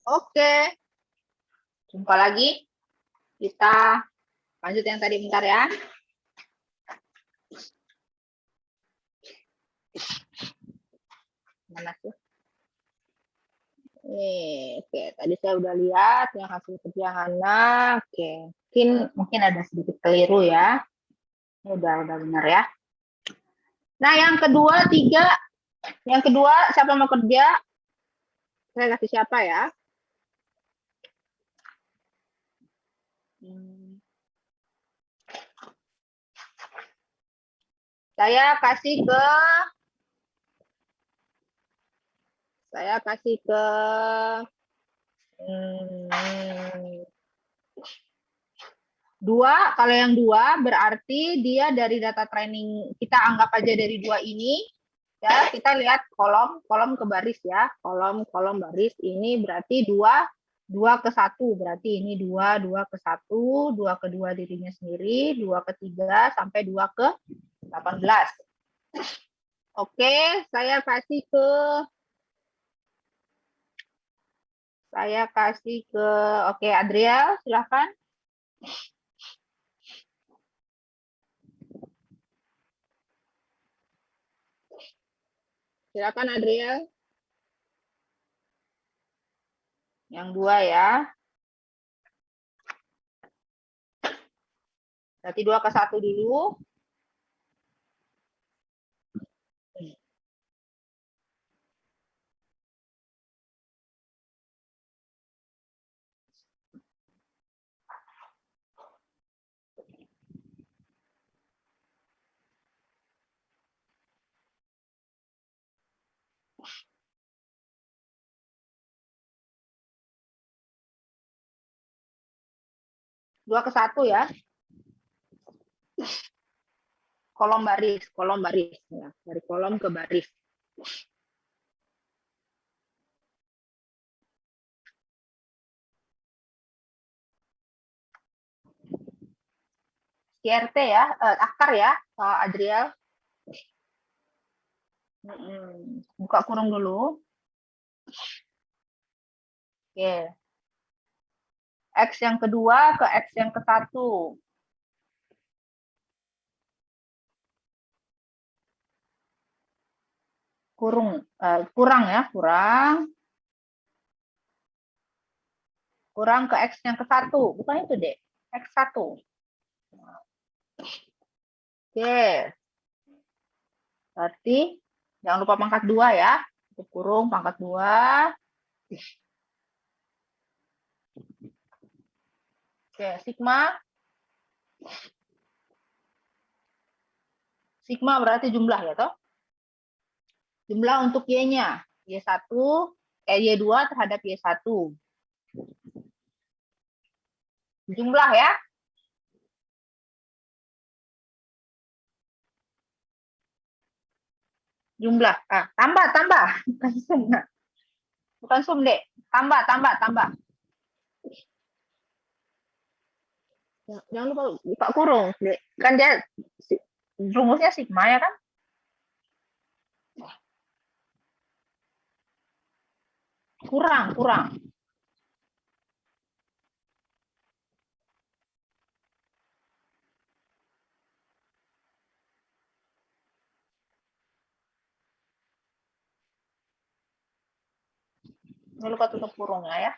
Oke, jumpa lagi. Kita lanjut yang tadi bentar ya. Mana sih? Oke, tadi saya udah lihat yang hasil kerja Hana. Oke, mungkin ada sedikit keliru ya. Ini udah benar ya. Nah, yang kedua, siapa mau kerja? Saya kasih siapa ya? Saya kasih ke 2. Kalau yang 2 berarti dia dari data training, kita anggap aja dari 2 ini. Ya, kita lihat kolom ke baris ya. Kolom baris ini berarti 2 ke 1. Berarti ini 2 ke 1, 2 ke 2 dirinya sendiri, 2 ke 3 sampai 2 ke 18. Oke, saya kasih ke oke, Adriel, silakan. Silakan Adriel. Yang 2 ya. Berarti 2 ke 1 dulu. Dua ke 1 ya. Kolom baris ya. Dari kolom ke baris. CRT ya, akar ya, Pak Adriel. Buka kurung dulu. Oke. X yang kedua ke X yang ke 1. Kurang ya, kurang ke X yang ke 1. Bukan itu, Dek. X1. Oke. Berarti jangan lupa pangkat 2 ya. Kurung pangkat 2. Oke, sigma. Sigma berarti jumlah ya, toh? Jumlah untuk Y-nya. Y1, Y2 terhadap Y1. Jumlah ya. Jumlah. Tambah. Bukan sum, Dek. Tambah. Jangan lupa buka kurung, Dek. Kan dia rumusnya sigma ya kan? Kurang. Jangan lupa tutup kurungnya ya.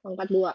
Pangkat 2.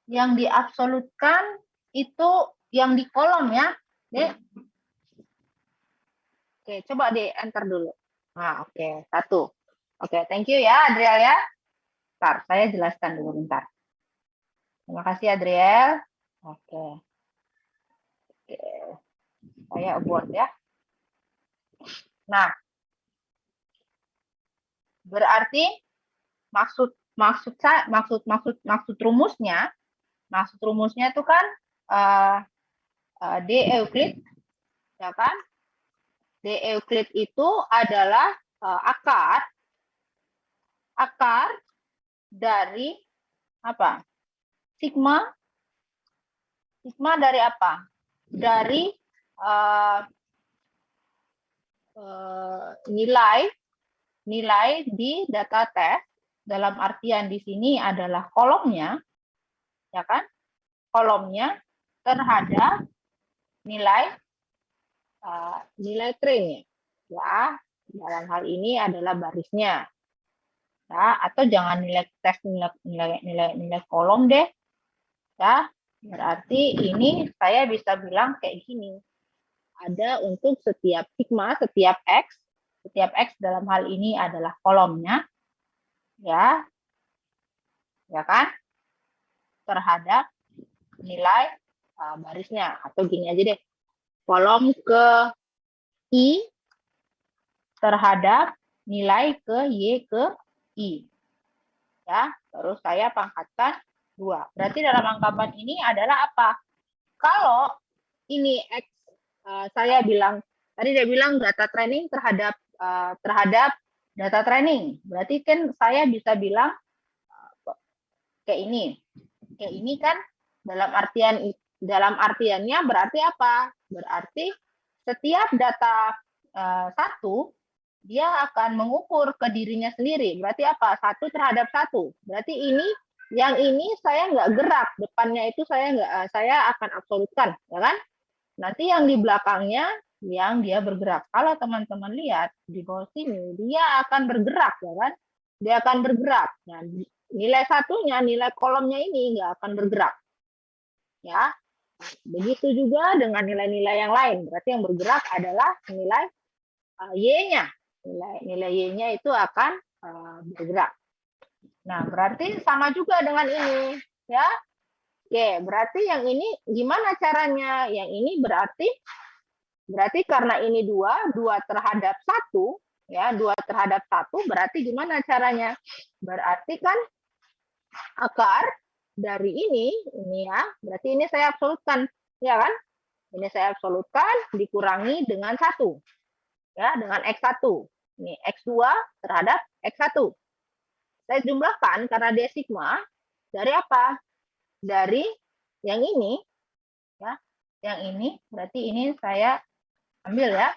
Yang diabsolutkan itu yang di kolom ya, Dek. Oke, coba di enter dulu. Nah, oke, 1. Oke, thank you ya Adriel ya. Bentar, saya jelaskan dulu bentar. Terima kasih Adriel. Oke. Oke. Saya abort ya. Nah, berarti maksud rumusnya itu kan D Euclid, ya kan? D Euclid itu adalah akar dari apa? Sigma dari apa? Dari nilai di data tes, dalam artian di sini adalah kolomnya, ya kan? Kolomnya terhadap nilai trainnya, ya. Dalam hal ini adalah barisnya, ya. Atau jangan nilai tes nilai kolom deh, ya. Berarti ini saya bisa bilang kayak gini. Ada untuk setiap sigma, setiap x dalam hal ini adalah kolomnya, ya kan, terhadap nilai barisnya. Atau gini aja deh, kolom ke i terhadap nilai ke y ke i, ya. Terus saya pangkatkan 2. Berarti dalam anggapan ini adalah apa? Kalau ini x, saya bilang tadi dia bilang data training terhadap data training. Berarti kan saya bisa bilang kayak ini. Kayak ini kan dalam artiannya berarti apa? Berarti setiap data satu dia akan mengukur ke dirinya sendiri. Berarti apa? 1 terhadap 1. Berarti yang ini saya nggak gerak, depannya itu saya akan absolutkan, ya kan? Nanti yang di belakangnya yang dia bergerak. Kalau teman-teman lihat di bawah sini, dia akan bergerak, ya kan? Dia akan bergerak. Nah, nilai satunya, nilai kolomnya ini nggak akan bergerak, ya. Begitu juga dengan nilai-nilai yang lain. Berarti yang bergerak adalah nilai y-nya. Nilai y-nya itu akan bergerak. Nah, berarti sama juga dengan ini, ya. Oke, berarti yang ini gimana caranya? Yang ini berarti karena ini 2 terhadap 1, ya, 2 terhadap 1, berarti gimana caranya? Berarti kan akar dari ini ya, berarti ini saya absolutkan, ya kan? Ini saya absolutkan dikurangi dengan 1, ya, dengan X1. Ini X2 terhadap X1. Saya jumlahkan karena dia sigma dari apa? Dari yang ini, ya, yang ini. Berarti ini saya ambil ya,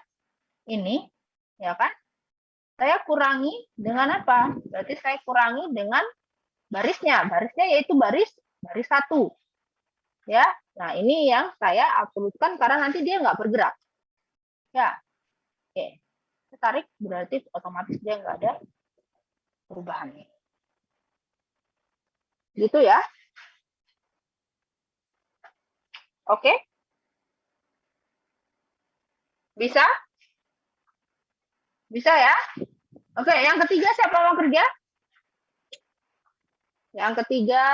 ini, ya kan? Saya kurangi dengan apa? Berarti saya kurangi dengan barisnya. Barisnya yaitu baris 1, ya. Nah, ini yang saya absolutkan karena nanti dia nggak bergerak, ya. Oke, saya tarik berarti otomatis dia nggak ada perubahan, gitu ya. Oke, bisa ya. Oke, yang ketiga siapa mau kerja? Yang ketiga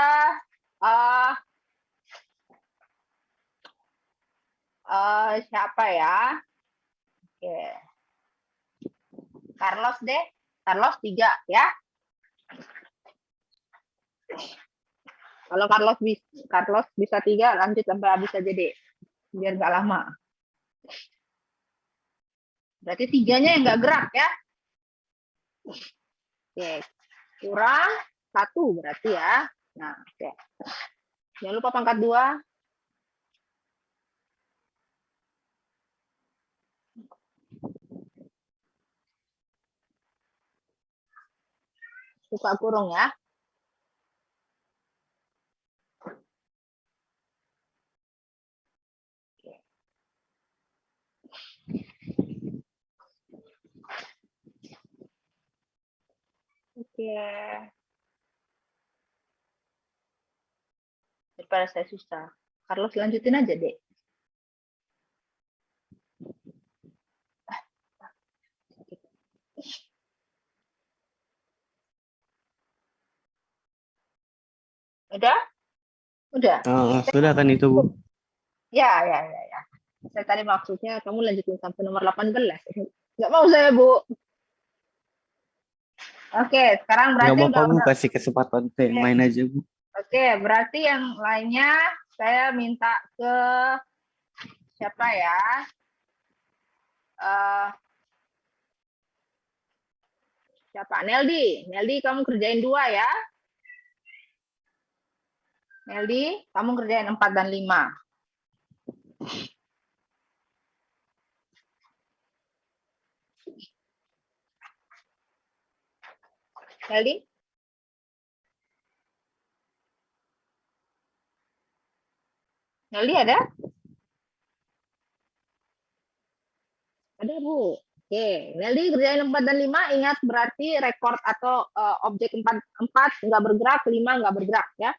siapa ya? Oke, Carlos deh. Carlos 3 ya. Kalau Carlos bisa 3, lanjut sampai habis aja deh, biar nggak lama. Berarti 3-nya yang nggak gerak ya. Oke, kurang 1 berarti ya. Nah, oke. Jangan lupa pangkat 2. Buka kurung ya. Oke. Daripada saya susah. Carlos lanjutin aja deh. Udah? Udah. Sudah kan itu, Bu? Ya, ya, ya, ya. Saya tadi maksudnya kamu lanjutin sampai nomor 18. Nggak mau saya, Bu. Oke, sekarang Nggak berarti apa-apa, Bu. udah. Kasih kesempatan saya yang main aja, Bu. Oke, berarti yang lainnya saya minta ke siapa ya? Eh, siapa? Neldi. Neldi, kamu kerjain 2 ya. Neldi, kamu kerjain 4 dan 5. Neldi? Neldi ada? Ada, Bu. Oke, Neldi kerjain 4 dan 5. Ingat berarti record atau objek 4 nggak bergerak, 5 nggak bergerak ya.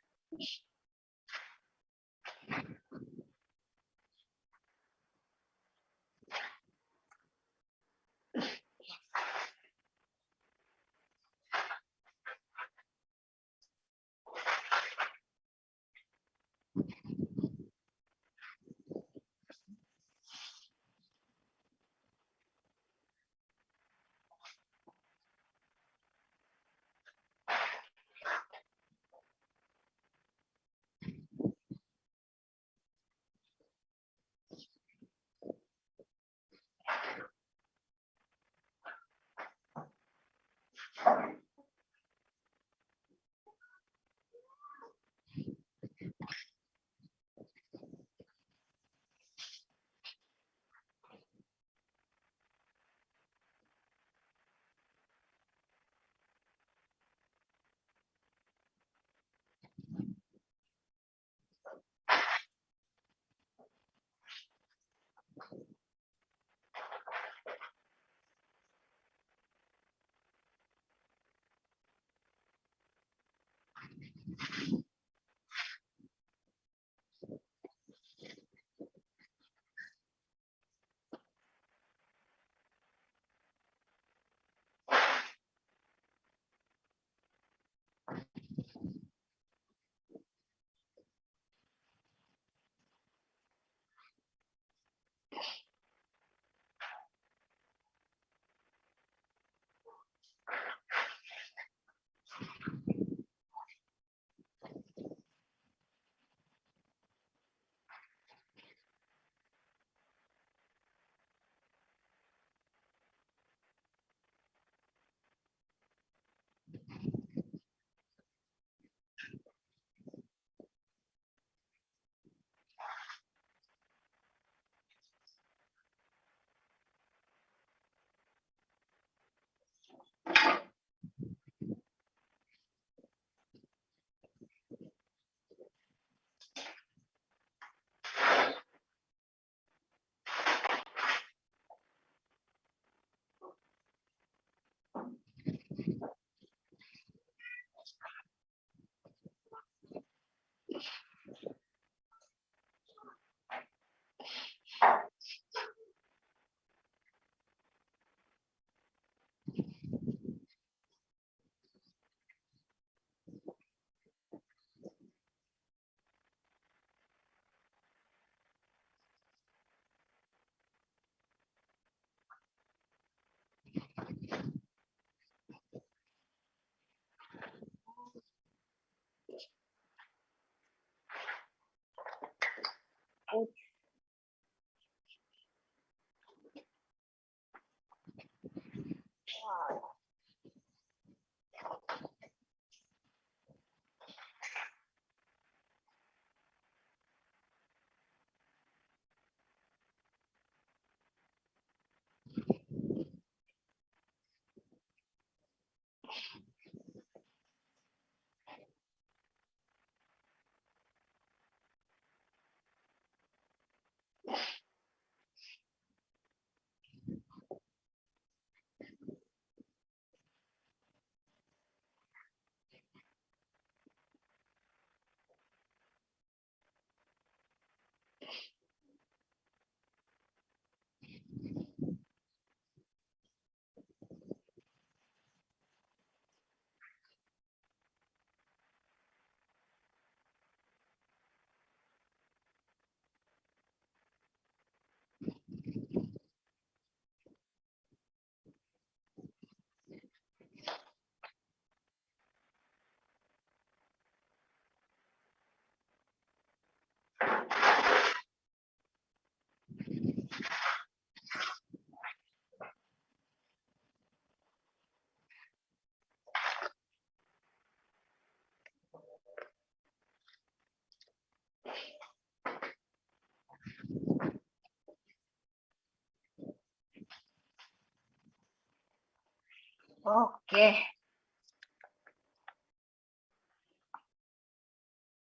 Oke.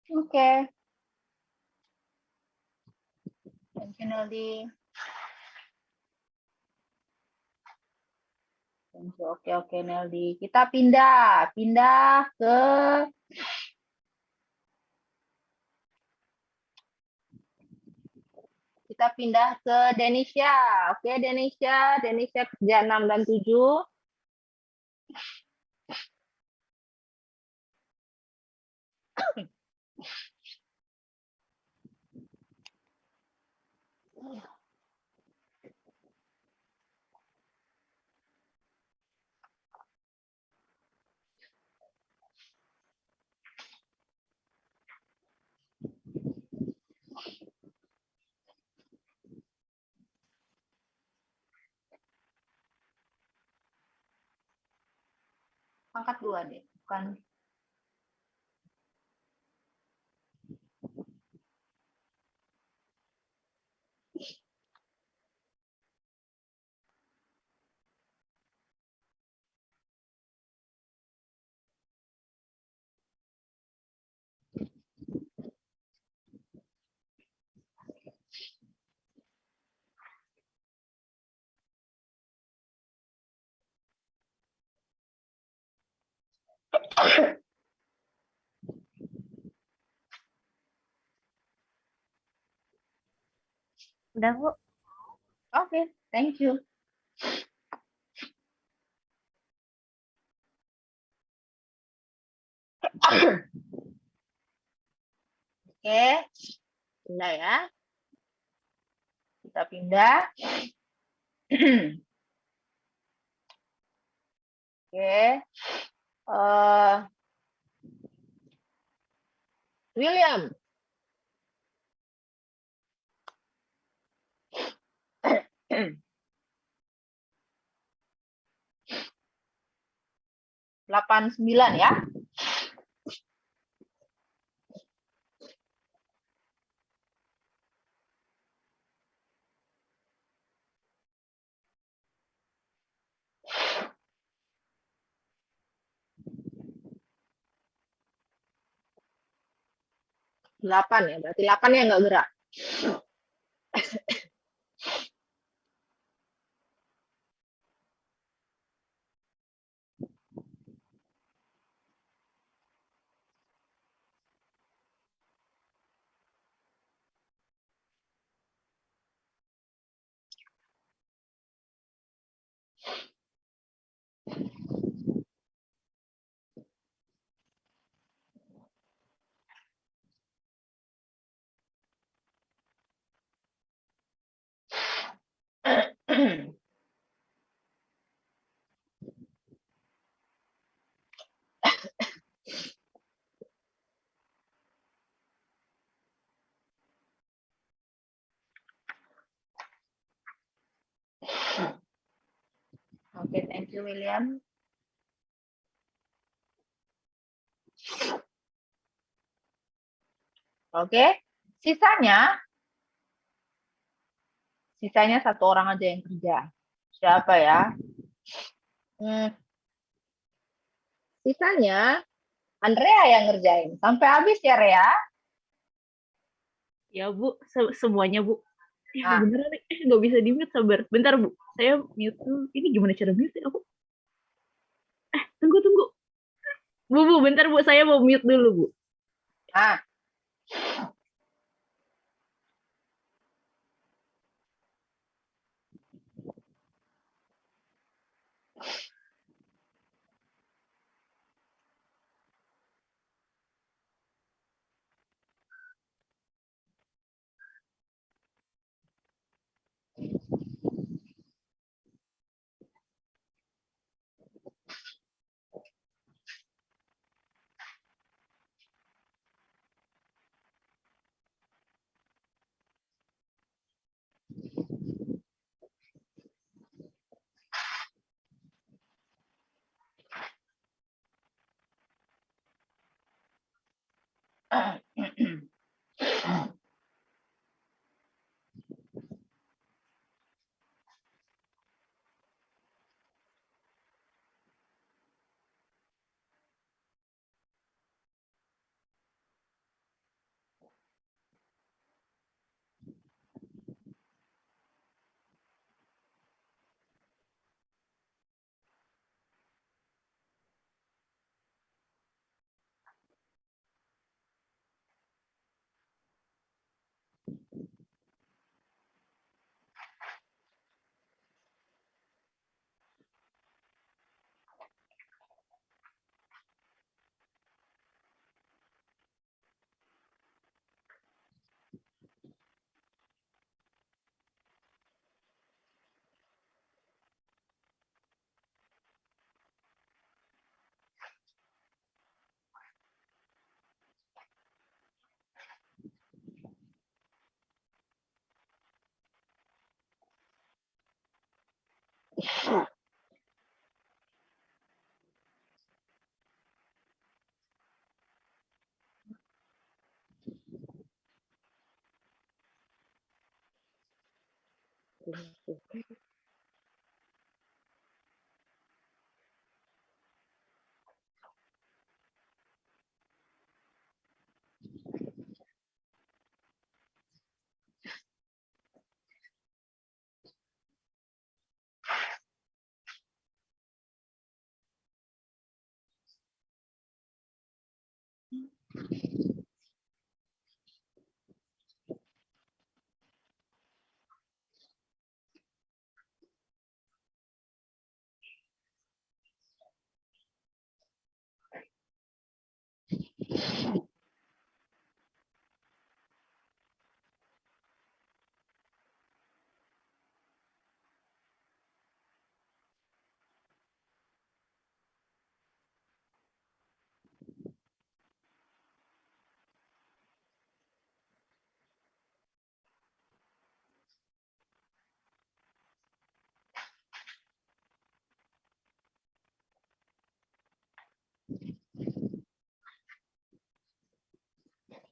Oke. Thank you, Neldi. Oke, Neldi. Kita pindah ke Denisha. Oke, Denisha kerja 6 dan 7. Angkat 2 deh, bukan. Udah, Bu. Oke, thank you. Oke, pindah ya. Kita pindah. Oke. William. Delapan 9 ya. Delapan ya, berarti 8 yang nggak gerak. Oke, thank you William. Oke, sisanya satu orang aja yang kerja. Siapa ya? Sisanya Andrea yang ngerjain. Sampai habis ya, Rea? Ya, Bu. Semuanya, Bu. Ah. Beneran nih. Nggak bisa di-mute, sabar. Bentar, Bu. Saya mute dulu. Ini gimana cara mute ya, aku? Tunggu. Bu, bentar, Bu. Saya mau mute dulu, Bu. Ah.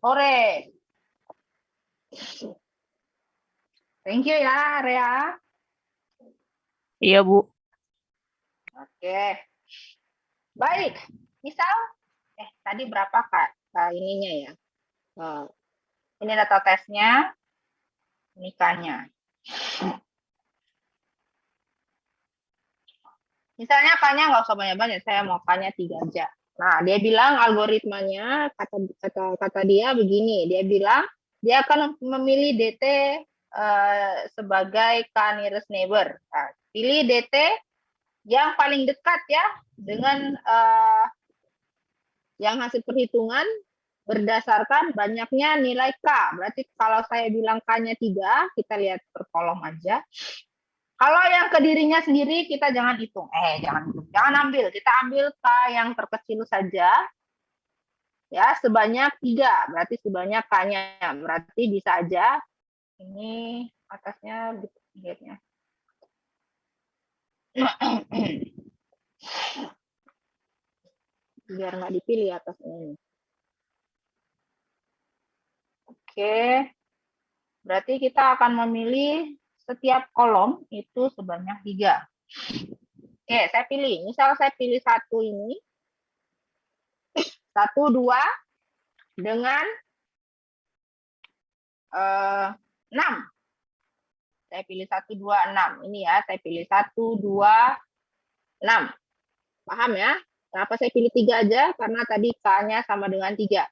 Sore. Thank you ya, Rea. Iya, Bu. Oke. Baik. Misal, tadi berapa Kak ininya ya? Ini data tesnya, ini K-nya. Misalnya K-nya nggak usah banyak-banyak, saya mau K-nya 3 aja. Nah, dia bilang algoritmanya, kata dia begini, dia bilang dia akan memilih DT sebagai K nearest neighbor. Nah, pilih DT yang paling dekat ya dengan yang hasil perhitungan berdasarkan banyaknya nilai K. Berarti kalau saya bilang K-nya 3, kita lihat per kolom aja. Kalau yang ke dirinya sendiri kita jangan hitung. Jangan ambil. Kita ambil K yang terkecil saja. Ya, sebanyak 3. Berarti sebanyak K-nya. Berarti bisa aja ini atasnya lihatnya. Biar nggak dipilih atasnya ini. Oke. Berarti kita akan memilih setiap kolom itu sebanyak 3. Oke, saya pilih. Misal saya pilih 1 ini. 1, 2 dengan 6. Saya pilih 1, 2, 6. Ini ya, saya pilih 1, 2, 6. Paham ya? Kenapa saya pilih 3 aja? Karena tadi K-nya sama dengan 3.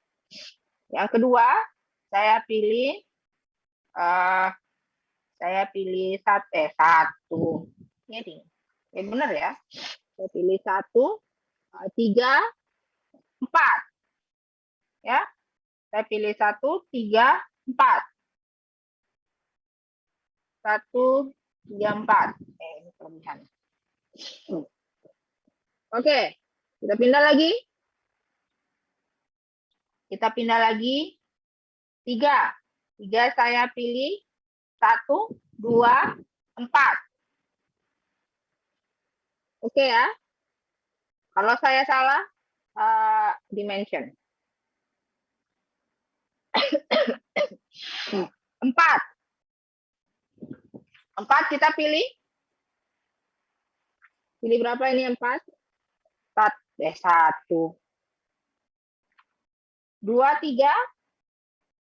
Yang kedua, saya pilih 1. Ini benar ya. Saya pilih 1, 3, 4. Ya. Saya pilih 1, 3, 4. 1, 3, 4. Ini kelebihan. Oke. Kita pindah lagi. 3. 3 saya pilih 1, 2, 4. Oke ya. Kalau saya salah, dimension. 4. 4 kita pilih. Pilih berapa ini 4? 1. 2, 3.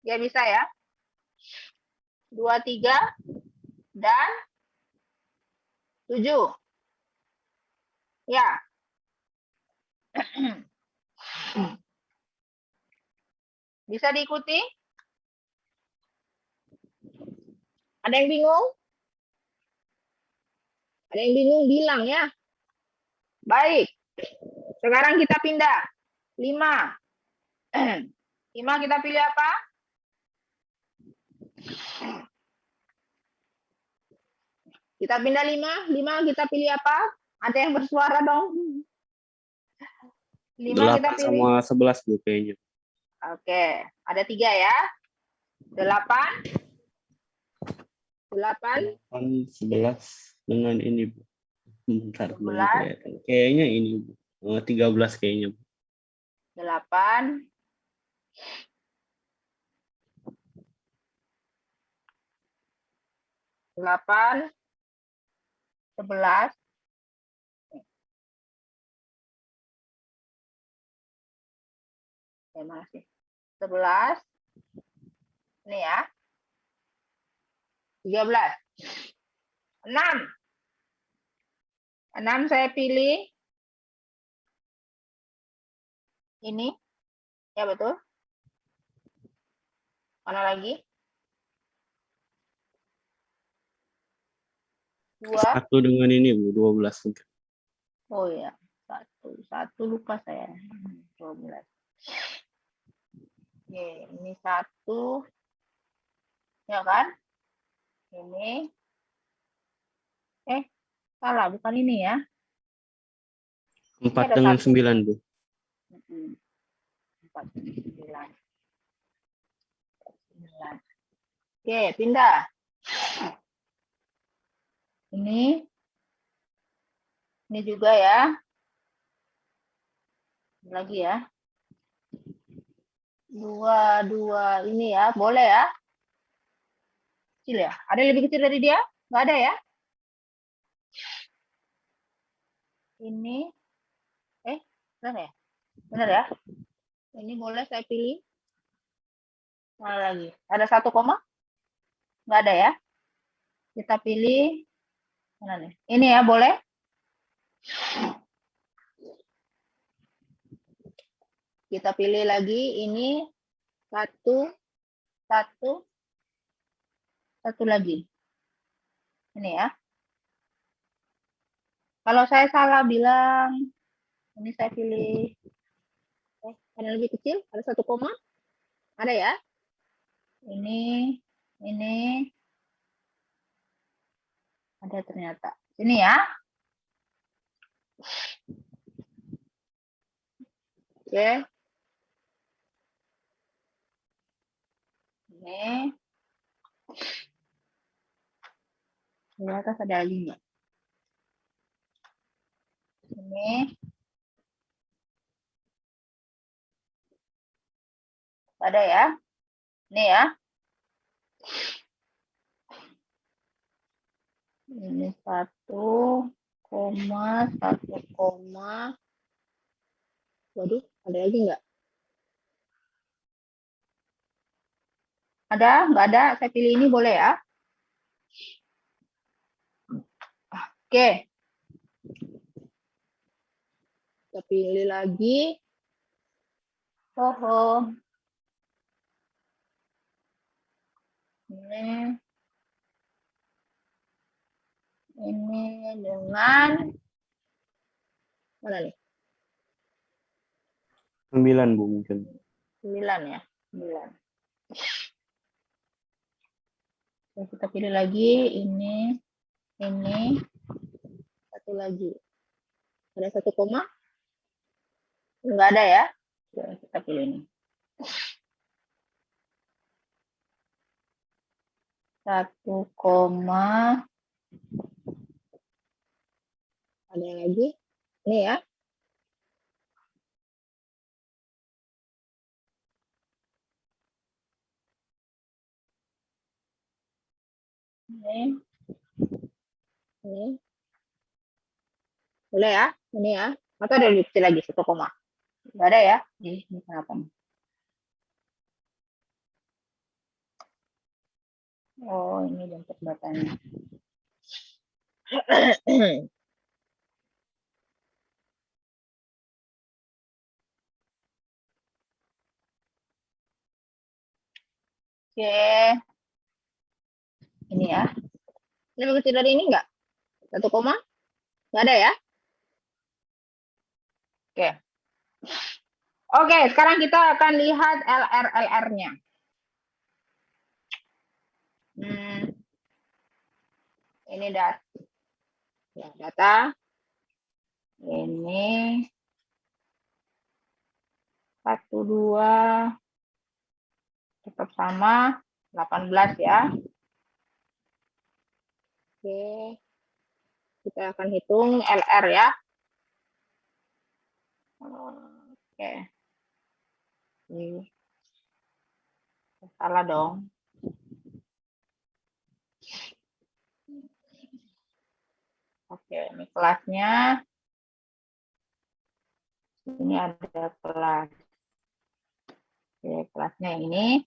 Ya bisa ya. 2, 3. Dan 7. Ya. Bisa diikuti? Ada yang bingung? Ada yang bingung bilang ya. Baik. Sekarang kita pindah. 5. 5 kita pilih apa? Kita pindah 5. 5 kita pilih apa? Ada yang bersuara dong. 5 kita 8 pilih. sama 11 Bu kayaknya. Oke. Ada 3 ya. 8. 8, 11 dengan ini Bu. Bentar, belum 11, kelihatan. Kayaknya ini, Bu. 13 kayaknya, Bu. 8, 8, 11, ya masih 11, ini ya, 13, 6, 6 saya pilih ini, ya betul. Mana lagi? 2, Satu dengan ini, Bu, 12 juga. oh ya, 1 lupa saya, 12. Oke, ini 1, ya kan? Ini, salah, bukan ini ya. 4 ada dengan 1. 9, Bu. 4, 9. 9. Oke, pindah. Ini juga ya. Lagi ya. 2 ini ya, boleh ya? Kecil ya? Ada yang lebih kecil dari dia? Nggak ada ya? Ini, benar ya? Benar ya? Ini boleh saya pilih. Mana lagi? Ada 1 koma? Nggak ada ya? Kita pilih. Mana nih? Ini ya, boleh? Kita pilih lagi. Ini 1, 1, 1 lagi. Ini ya. Kalau saya salah bilang, ini saya pilih. Ada yang lebih kecil? Ada 1 koma? Ada ya? Ini. Ada ternyata. Ini ya. Oke. Ini. Di atas ada lagi nggak? Ini. Ada ya. Ini ya. Ini 1 koma, 1 koma. Waduh, ada lagi nggak? Ada? Nggak ada? Saya pilih ini boleh ya? Oke. Kita pilih lagi. Oh. Ini dengan mana nih? 9, Bu, mungkin. 9 ya. 9. Oke, kita pilih lagi ini 1 lagi. Ada 1 koma? Enggak ada ya? Oke, kita pilih ini. 1 koma. Ada yang lagi? Ini ya. Ini. Boleh ya? Ini ya. Atau ada lebih kecil lagi 1 koma? Enggak ada ya? Ini kenapa nih? Oh, ini bentuk datanya. Oke. Ini ya. Ini lebih kecil dari ini enggak? 1 koma? Enggak ada ya? Oke. Oke, sekarang kita akan lihat LR-LR-nya. Ini data. Ini 1, 2, tetap sama, 18 ya. Oke. Kita akan hitung LR ya. Oke. Salah dong. Oke, ini kelasnya. Ini ada kelas. Oke, kelasnya ini.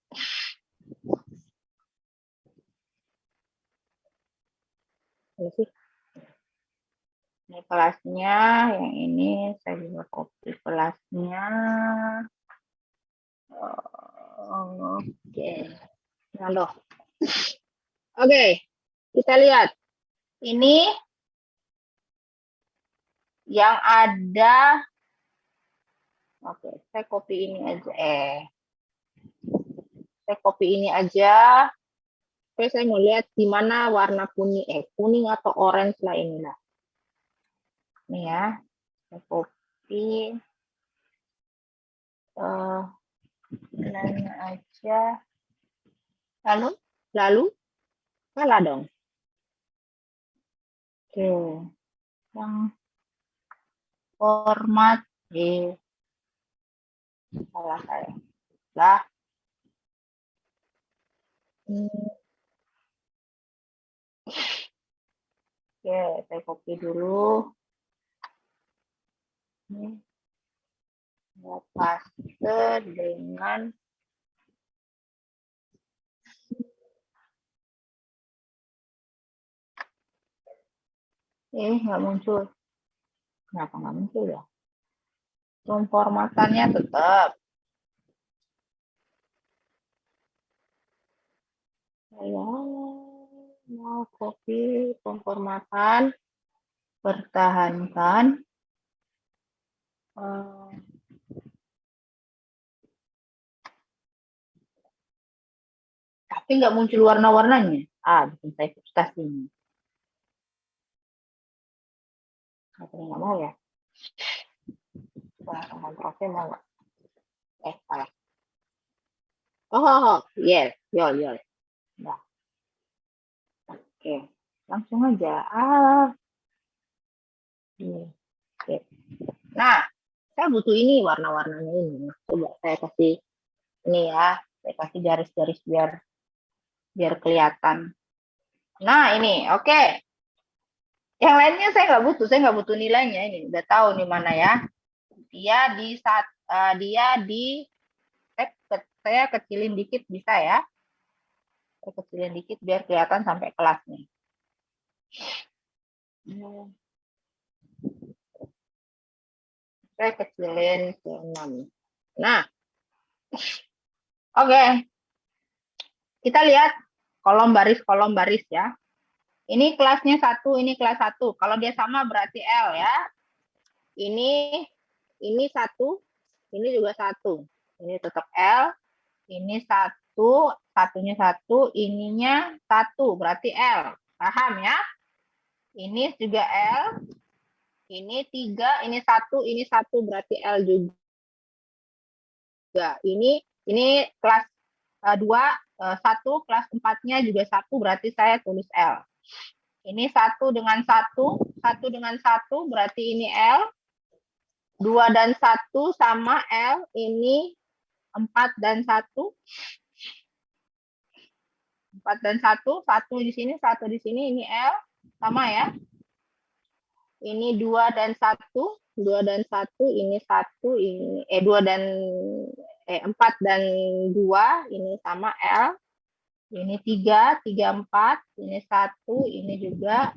Ini kelasnya, yang ini saya juga copy kelasnya. Oke. Nah, loh. Oke, kita lihat. Ini yang ada. Oke, saya copy ini aja. Saya copy ini aja. Oke, saya mau lihat di mana warna kuning, kuning atau orange lah inilah. Ini ya, saya copy. Nanya aja. Lalu, salah dong. Oke, yang format salah saya. Lah. Oke, saya copy dulu. Ini paste dengan nggak muncul. Kenapa nggak muncul ya? Pemformatannya tetap. Saya mau copy pemformatan, pertahankan. Tapi nggak muncul warna-warnanya. Bikin saya frustasi ini. Nggak mau ya. Wah, Ctrl+C mau nggak? Salah. Oh, yes. Yo. Nah. Oke, langsung aja. Oke. Nah, saya butuh ini warna-warnanya ini. Coba saya kasih ini ya. Saya kasih garis-garis biar kelihatan. Nah, ini oke. Yang lainnya saya nggak butuh nilainya ini. Udah tahu nih mana ya. Dia di saya kecilin dikit bisa ya. Saya kecilin dikit biar kelihatan sampai kelasnya. Saya kecilin ke 6. Nah, oke. Kita lihat kolom baris ya. Ini kelasnya 1, ini kelas 1. Kalau dia sama berarti L ya. Ini 1, ini juga 1. Ini tetap L. Ini 1, satunya 1, ininya 1, berarti L. Paham ya? Ini juga L. Ini 3, ini 1, ini 1, berarti L juga. Ini kelas 2, 1, kelas 4-nya juga 1, berarti saya tulis L. Ini 1 dengan 1 dengan 1, berarti ini L. 2 dan 1 sama L, ini 4 dan 1. 4 dan 1 di sini, 1 di sini, ini L. Sama ya. Ini 2 dan 1, 2 dan 1, ini 1, ini 2 dan 4 dan 2, ini sama L. Ini 3, 4, ini 1, ini juga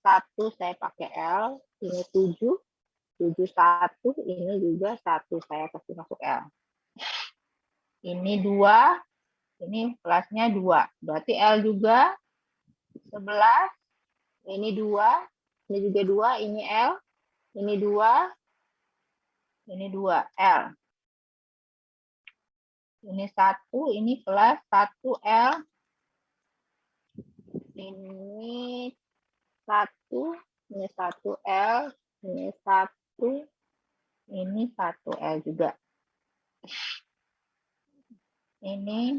1, saya pakai L. Ini 7, 1, ini juga 1, saya kasih masuk L. Ini 2, ini kelasnya 2, berarti L juga 11, ini 2, ini juga 2, ini L, ini 2, L. Ini 1, ini kelas 1 L. Ini 1, ini 1 L, ini 1, ini 1 L juga. Ini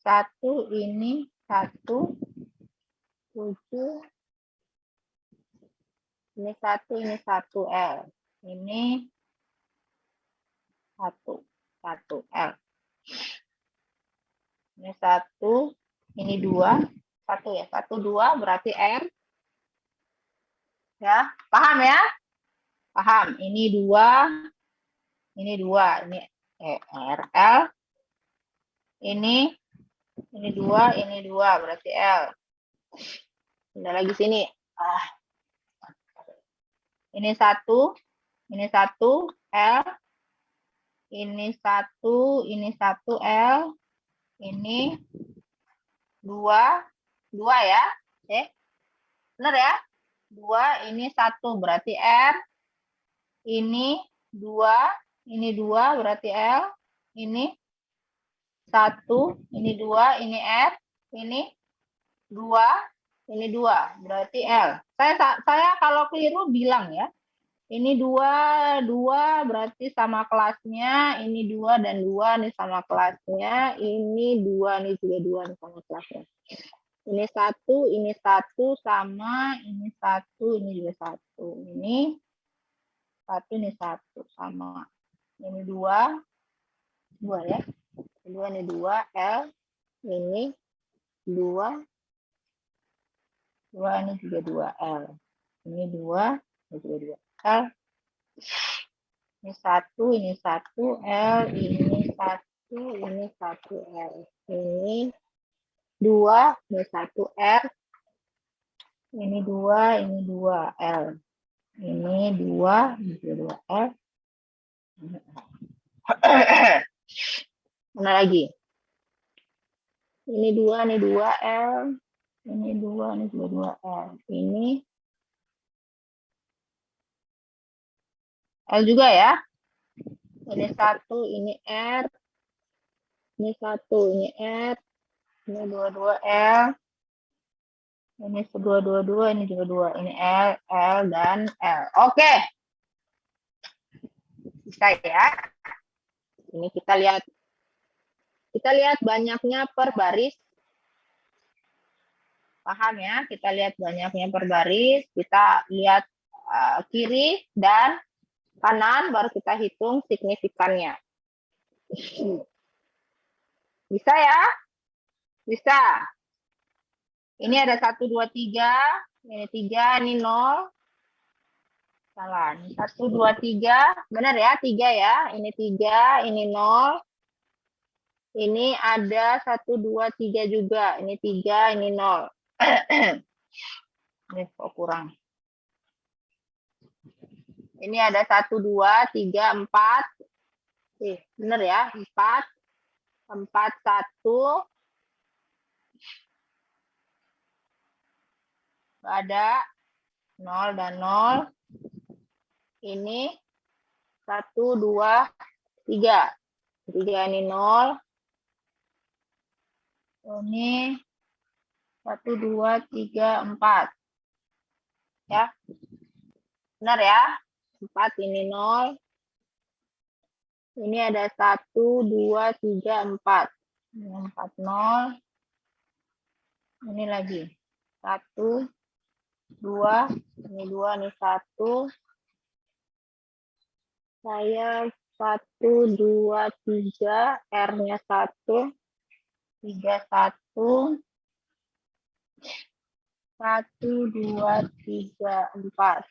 1, ini 1, 7, Ini 1, ini 1 L. Ini 1, 1 L. Ini 1, ini 2. 1 ya, 1, 2 berarti R. Ya, paham ya? Paham. Ini 2, ini 2, ini RL. Ini 2, ini 2 berarti L. Pindah lagi sini. Ini 1, ini 1 L. Ini 1, ini 1 L. Ini 2, 2 ya. Benar ya? 2, ini 1 berarti R. Ini 2, ini 2 berarti L. Ini 1, ini 2, ini R. Ini 2, ini 2 berarti L. Saya kalau keliru bilang ya. Ini 2, 2 berarti sama kelasnya. Ini 2 dan 2 ini sama kelasnya. Ini 2, ini juga 2 ini sama kelasnya. Ini 1, ini 1 sama. Ini 1, ini juga 1. Ini 1, ini 1 sama. Ini 2, 2 ya. 2, ini 2, L. Ini 2, 2 ini juga 2 L. Ini 2, ini juga 2 L. Ini 1, ini 1 L. Ini 1, ini 1 L. Ini 2, ini 1 R. Ini 2, ini 2 L. Ini 2, ini juga 2 L. Mana lagi? Ini 2, ini 2 L. Ini 2, ini juga 2 L. Ini L juga ya. Ini 1, ini R. Ini 1, ini R. Ini 2, L. Ini 2, ini juga 2. Ini L, L, dan L. Oke. Bisa ya. Ini kita lihat. Kita lihat banyaknya per baris. Paham ya? Kita lihat banyaknya per baris. Kita lihat kiri dan kanan, baru kita hitung signifikannya. Bisa ya? Bisa. Ini ada 1, 2, 3. Ini 3, ini 0. Salah. 1, 2, 3. Benar ya? 3 ya. Ini 3, ini 0. Ini ada 1, 2, 3 juga. Ini 3, ini 0. Ini kok kurang. Ini ada 1, 2, 3, 4. Benar ya? 4. 4, 1. Ada 0 dan 0. Ini 1, 2, 3. 3 ini 0. Ini 1, 2, 3, 4. Ya. Benar ya? 4 ini 0. Ini ada 1, 2, 3, 4. Ini 4, 0. Ini lagi. 1, 2. Ini 2, ini 1. Saya 1, 2, 3. R-nya 1. 3, 1. 1, 2, 3, 4.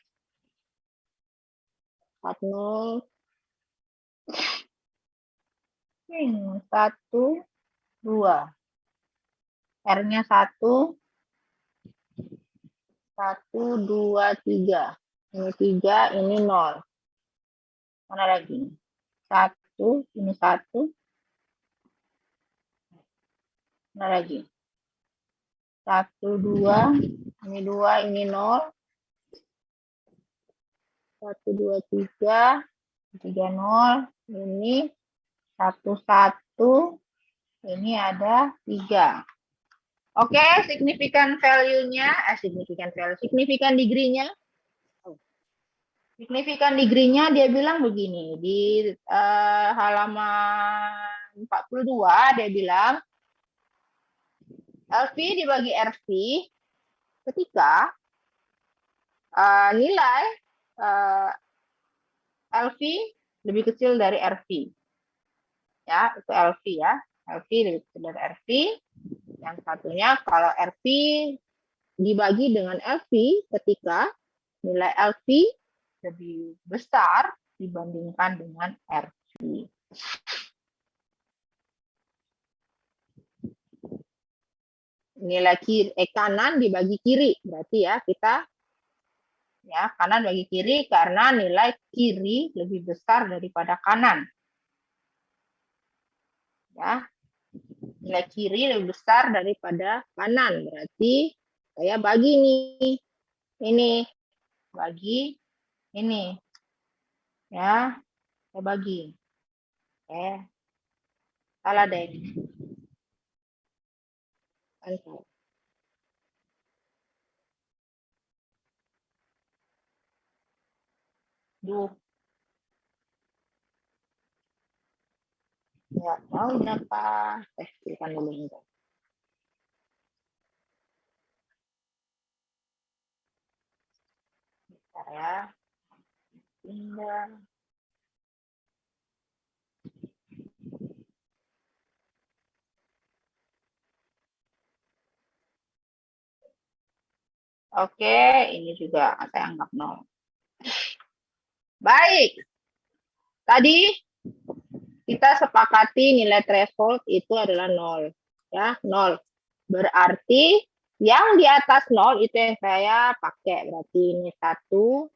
4, 0. 1, 2. R-nya 1. 1, 2, 3. Ini 3, ini 0. Mana lagi? 1, ini 1. Mana lagi? 1, 2. Ini 2, ini 0. 1, 2, 3. 3, 0. Ini 1, 1. Ini ada 3. Oke, signifikan value-nya, signifikan degree-nya. Signifikan degree-nya dia bilang begini, di halaman 42 dia bilang LV dibagi RV ketika nilai LV lebih kecil dari RV. Ya, itu LV ya. LV lebih kecil dari RV. Yang satunya kalau RV dibagi dengan LV ketika nilai LV lebih besar dibandingkan dengan RV. Nilai kanan dibagi kiri, berarti ya kita ya kanan bagi kiri karena nilai kiri lebih besar daripada kanan. Ya, nilai kiri lebih besar daripada kanan, berarti saya bagi nih, ini bagi ini, ya saya bagi, salah deh, Duh. Nggak tahu apa. Bukan dulu ini. Bentar ya. Pindah. Oke, ini juga saya anggap 0. Baik. Tadi kita sepakati nilai threshold itu adalah 0. Ya, 0. Berarti yang di atas 0 itu yang saya pakai. Berarti ini 1,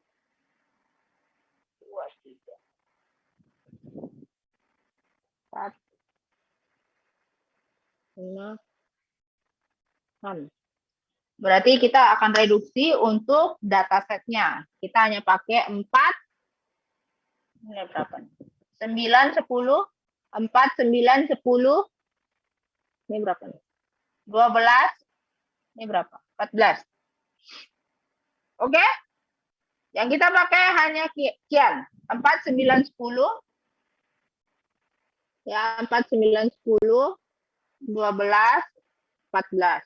2, 3. 4, 5, 6. Berarti kita akan reduksi untuk datasetnya. Kita hanya pakai 4. Ini berapa nih? 9, 10. 4, 9, 10. Ini berapa nih? 12. Ini berapa? 14. Oke? Yang kita pakai hanya kian. 4, 9, 10. Ya, 4, 9, 10. 12, 14.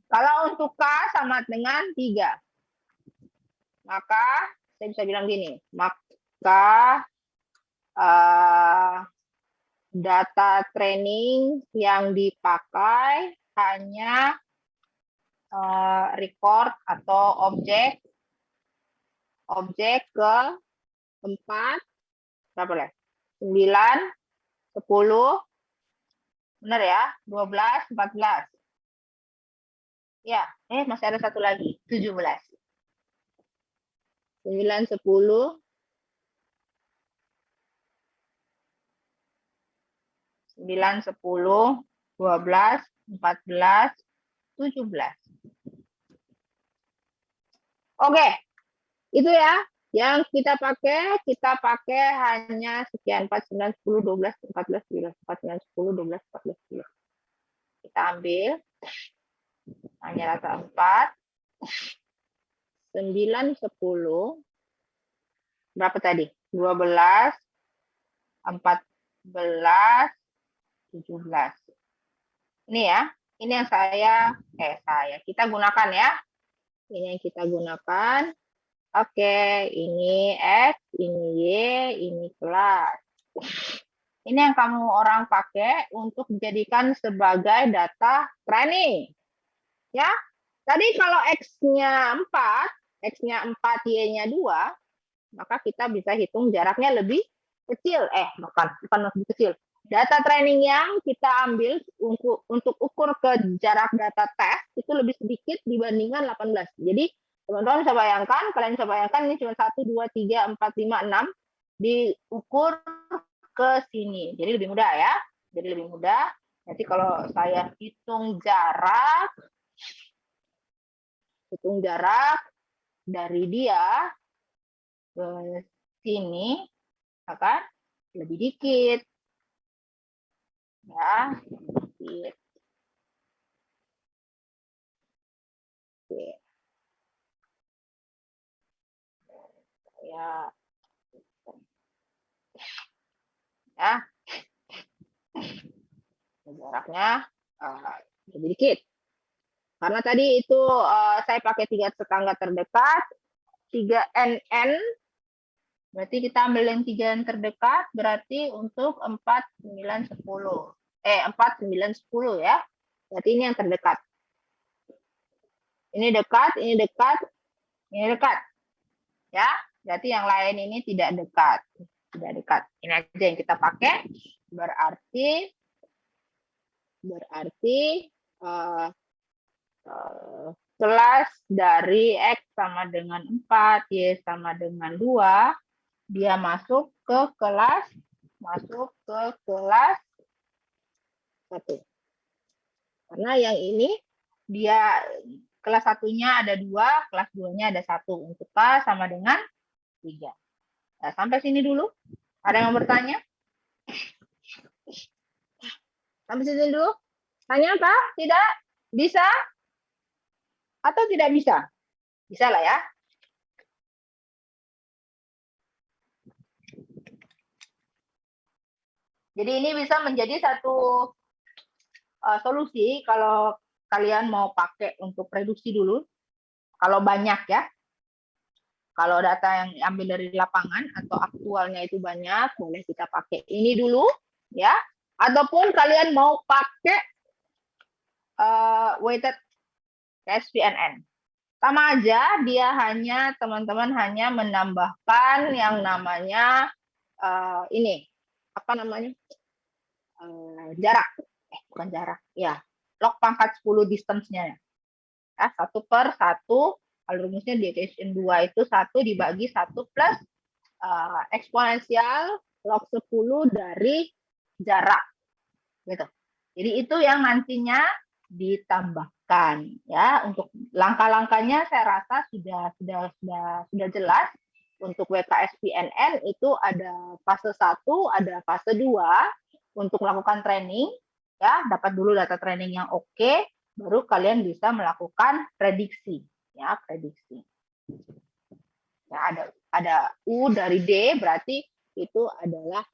Kalau untuk K sama dengan 3. Maka saya bisa bilang gini, maka data training yang dipakai hanya record atau objek ke 4, berapa lah? 9, 10, benar ya? 12, 14. Ya, masih ada satu lagi, 17. 9, 10, 9, 10, 12, 14, 17. Oke, itu ya. Yang kita pakai hanya sekian 4, 9, 10, 12, 14, 15, 4, 9, 10, 12, 14, 15. Kita ambil hanya rata 4, 9, 10, berapa tadi? 12, 14, 17. Ini ya, ini yang kita gunakan ya. Ini yang kita gunakan. Oke, ini X, ini Y, ini kelas. Ini yang kamu orang pakai untuk dijadikan sebagai data training. Ya, tadi kalau X-nya 4, X-nya 4, Y-nya 2, maka kita bisa hitung jaraknya lebih kecil. Bukan lebih kecil. Data training yang kita ambil untuk ukur ke jarak data tes itu lebih sedikit dibandingkan 18. Jadi teman-teman bisa bayangkan, kalian bisa bayangkan ini cuma 1, 2, 3, 4, 5, 6 diukur ke sini. Jadi lebih mudah ya. Jadi lebih mudah. Nanti kalau saya hitung jarak dari dia ke sini, maka lebih dikit. Ya, sedikit. Oke. Ya, jaraknya lebih dikit. Karena tadi itu saya pakai 3 tetangga terdekat, 3 NN, berarti kita ambil yang 3 yang terdekat, berarti untuk 4, 9, 10. 4, 9, 10 ya. Berarti ini yang terdekat. Ini dekat, ini dekat, ini dekat. Ya, berarti yang lain ini tidak dekat. Tidak dekat. Ini aja yang kita pakai. Berarti kelas dari X sama dengan 4, Y sama dengan 2, dia masuk ke kelas 1. Karena yang ini dia kelas 1-nya ada 2, kelas 2-nya ada 1. Untuk K sama dengan 3. Nah, sampai sini dulu. Ada yang bertanya? Sampai sini dulu. Tanya apa? Tidak? Bisa? Atau tidak bisa? Bisa lah ya. Jadi ini bisa menjadi satu solusi kalau kalian mau pakai untuk reduksi dulu. Kalau banyak ya. Kalau data yang diambil dari lapangan atau aktualnya itu banyak, boleh kita pakai ini dulu ya. Ataupun kalian mau pakai weighted SPNN. Sama aja, dia hanya teman-teman hanya menambahkan yang namanya ini apa namanya jarak, bukan jarak, ya log pangkat 10 distance-nya ya 1/1. Kalau rumusnya deviation 2 itu 1 dibagi 1 plus eksponensial log 10 dari jarak gitu. Jadi itu yang nantinya ditambahkan ya. Untuk langkah-langkahnya saya rasa sudah jelas. Untuk WKSPNN itu ada fase 1, ada fase 2 untuk melakukan training ya, dapat dulu data training yang oke, baru kalian bisa melakukan prediksi ya, prediksi. Ya, ada U dari D, berarti itu adalah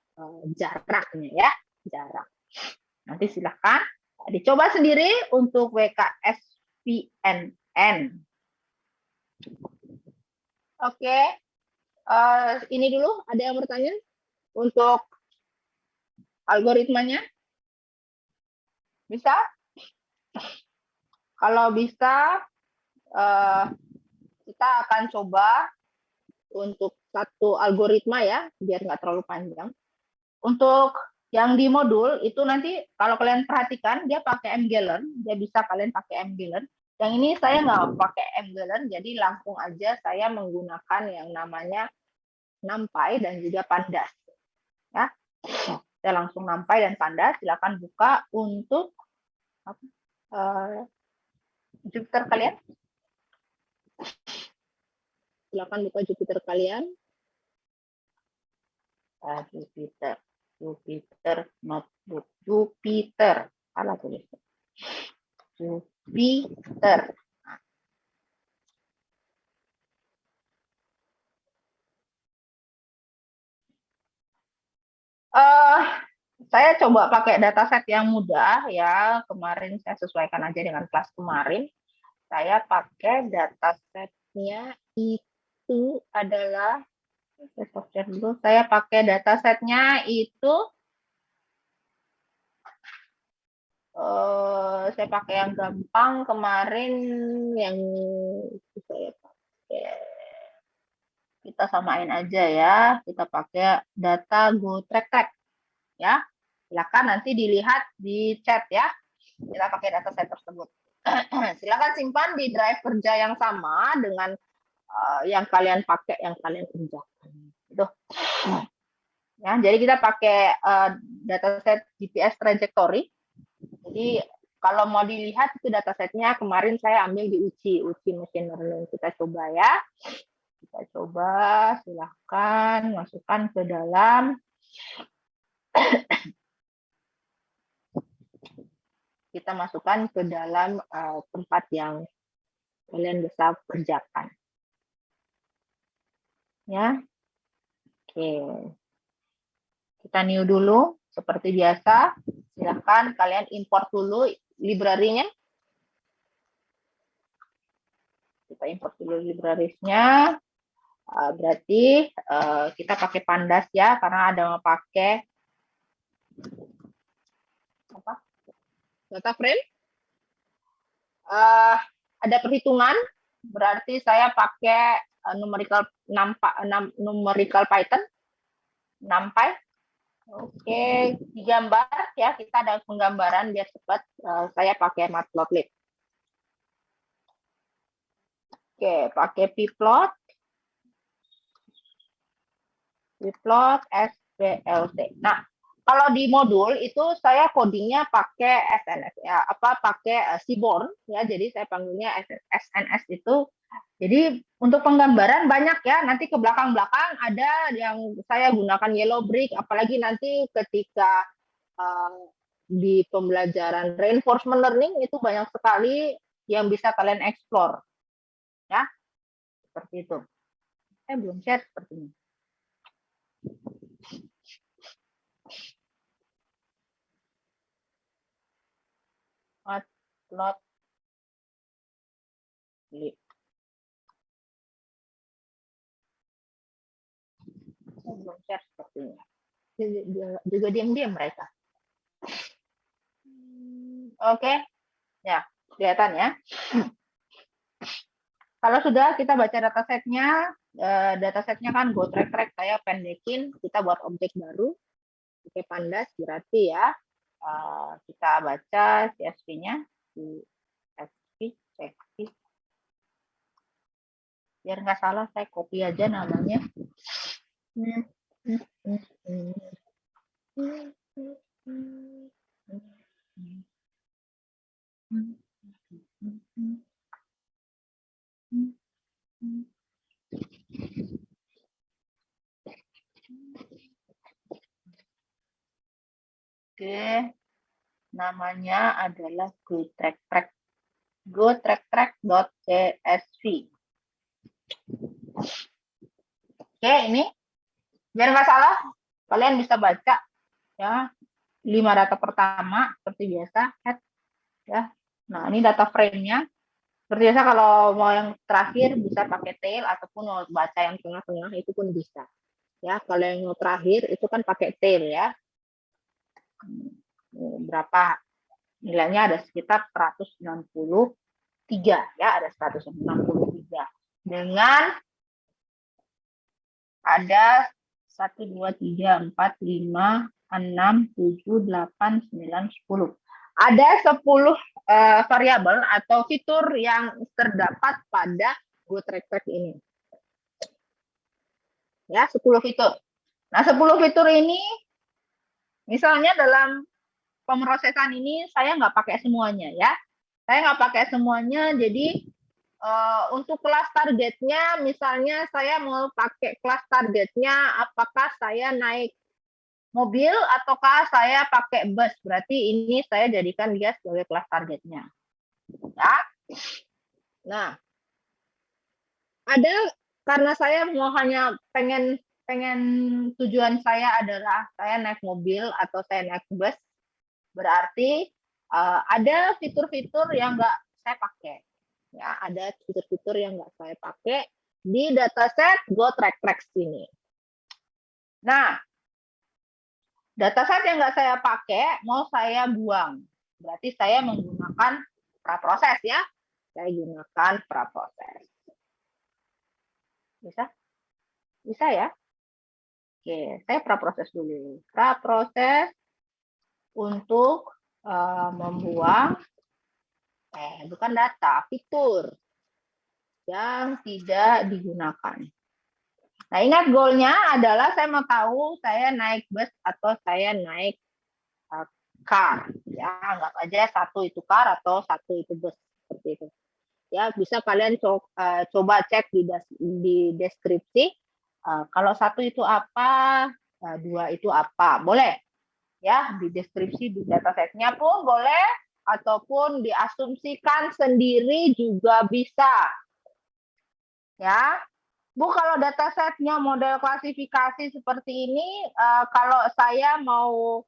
jaraknya ya, jarak. Nanti silakan dicoba sendiri untuk WKSPNN. Oke, ini dulu ada yang bertanya untuk algoritmanya? Bisa? Kalau bisa, kita akan coba untuk satu algoritma ya, biar nggak terlalu panjang. Untuk yang di modul itu nanti kalau kalian perhatikan dia pakai mGallen, dia bisa kalian pakai mGallen. Yang ini saya nggak pakai mGallen, jadi langsung aja saya menggunakan yang namanya NumPy dan juga Pandas. Ya, saya langsung NumPy dan Pandas. Silakan buka untuk Jupyter kalian. Silakan buka Jupyter kalian. Jupyter notebook, Jupyter, salah tulis. Jupyter. Saya coba pakai dataset yang mudah ya. Kemarin saya sesuaikan aja dengan kelas kemarin. Saya pakai datasetnya itu adalah saya pakai datasetnya itu saya pakai yang gampang kemarin, yang saya pakai, kita samain aja ya, kita pakai data GoTrack ya. Silakan nanti dilihat di chat ya, kita pakai dataset tersebut. Silakan simpan di drive kerja yang sama dengan yang kalian pakai, yang kalian kerjakan itu ya. Jadi kita pakai dataset GPS trajectory. Jadi kalau mau dilihat itu datasetnya kemarin saya ambil di uji machine learning. Kita coba ya. Kita coba, silahkan masukkan ke dalam. Kita masukkan ke dalam tempat yang kalian bisa kerjakan. Ya. Oke. Kita new dulu seperti biasa. Silahkan kalian import dulu library-nya. Kita import dulu libraries-nya. Berarti kita pakai pandas ya, karena ada mau pakai apa? Data frame. Ada perhitungan, berarti saya pakai numerical Python, NumPy. Oke, digambar ya, kita ada penggambaran biar cepat. Saya pakai Matplotlib. Oke, pakai pplot, SPLT. Nah, kalau di modul itu saya codingnya pakai SNS ya, pakai Seaborn ya. Jadi saya panggilnya SNS itu. Jadi untuk penggambaran banyak ya. Nanti ke belakang-belakang ada yang saya gunakan yellow brick, apalagi nanti ketika di pembelajaran reinforcement learning itu banyak sekali yang bisa kalian explore. Ya, seperti itu. Saya belum share sepertinya. Matplotlib. Saya belum share sepertinya. Juga diam-diam mereka. Oke, ya kelihatan ya. Kalau sudah kita baca datasetnya, datasetnya kan go track saya pendekin, kita buat objek baru, oke pandas berarti ya. Kita baca CSV-nya, CSV, biar nggak salah saya copy aja namanya. Oke, namanya adalah gotrack.csv. Oke, ini biar nggak salah, kalian bisa baca ya. 5 data pertama seperti biasa, head ya. Nah, ini data frame-nya. Seperti biasa kalau mau yang terakhir bisa pakai tail ataupun mau baca yang tengah-tengah itu pun bisa. Ya, kalau yang mau terakhir itu kan pakai tail ya. Berapa nilainya ada sekitar 193 ya, ada 163 dengan ada 1 2 3 4 5 6 7 8 9 10. Ada 10 variabel atau fitur yang terdapat pada GoTrack ini. Ya, 10 fitur. Nah, 10 fitur ini misalnya dalam pemrosesan ini saya nggak pakai semuanya ya. Saya nggak pakai semuanya, jadi untuk kelas targetnya, misalnya saya mau pakai kelas targetnya, apakah saya naik mobil ataukah saya pakai bus? Berarti ini saya jadikan dia sebagai kelas targetnya. Ya. Nah, ada karena saya mau hanya pengen tujuan saya adalah saya naik mobil atau saya naik bus, berarti ada fitur-fitur yang nggak saya pakai. Ya, ada fitur-fitur yang nggak saya pakai di dataset GoTrack ini. Nah, dataset yang nggak saya pakai mau saya buang. Berarti saya menggunakan praproses ya. Saya gunakan praproses. Bisa? Bisa ya? Oke, saya praproses dulu. Praproses untuk membuang bukan data, fitur yang tidak digunakan. Nah, ingat goalnya adalah saya mau tahu saya naik bus atau saya naik car. Ya, anggap aja satu itu car atau satu itu bus seperti itu. Ya, bisa kalian coba cek di deskripsi. Kalau satu itu apa, dua itu apa, boleh. Ya, di deskripsi di datasetnya pun boleh, ataupun diasumsikan sendiri juga bisa. Ya, Bu, kalau datasetnya model klasifikasi seperti ini, kalau saya mau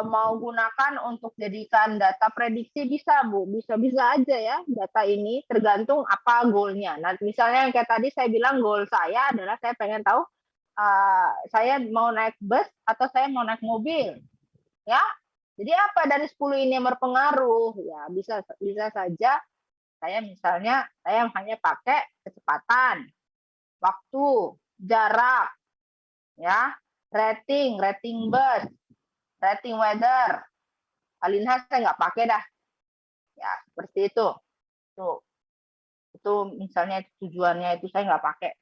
mau gunakan untuk jadikan data prediksi bisa Bu, bisa-bisa aja ya data ini tergantung apa goalnya. Nah misalnya yang kayak tadi saya bilang goal saya adalah saya pengen tahu saya mau naik bus atau saya mau naik mobil, ya. Jadi apa dari 10 ini yang berpengaruh? Ya bisa saja saya misalnya saya hanya pakai kecepatan, waktu, jarak, ya, rating bus, rating weather. Alinha saya nggak pakai dah. Ya, seperti itu. Itu misalnya tujuannya itu saya nggak pakai.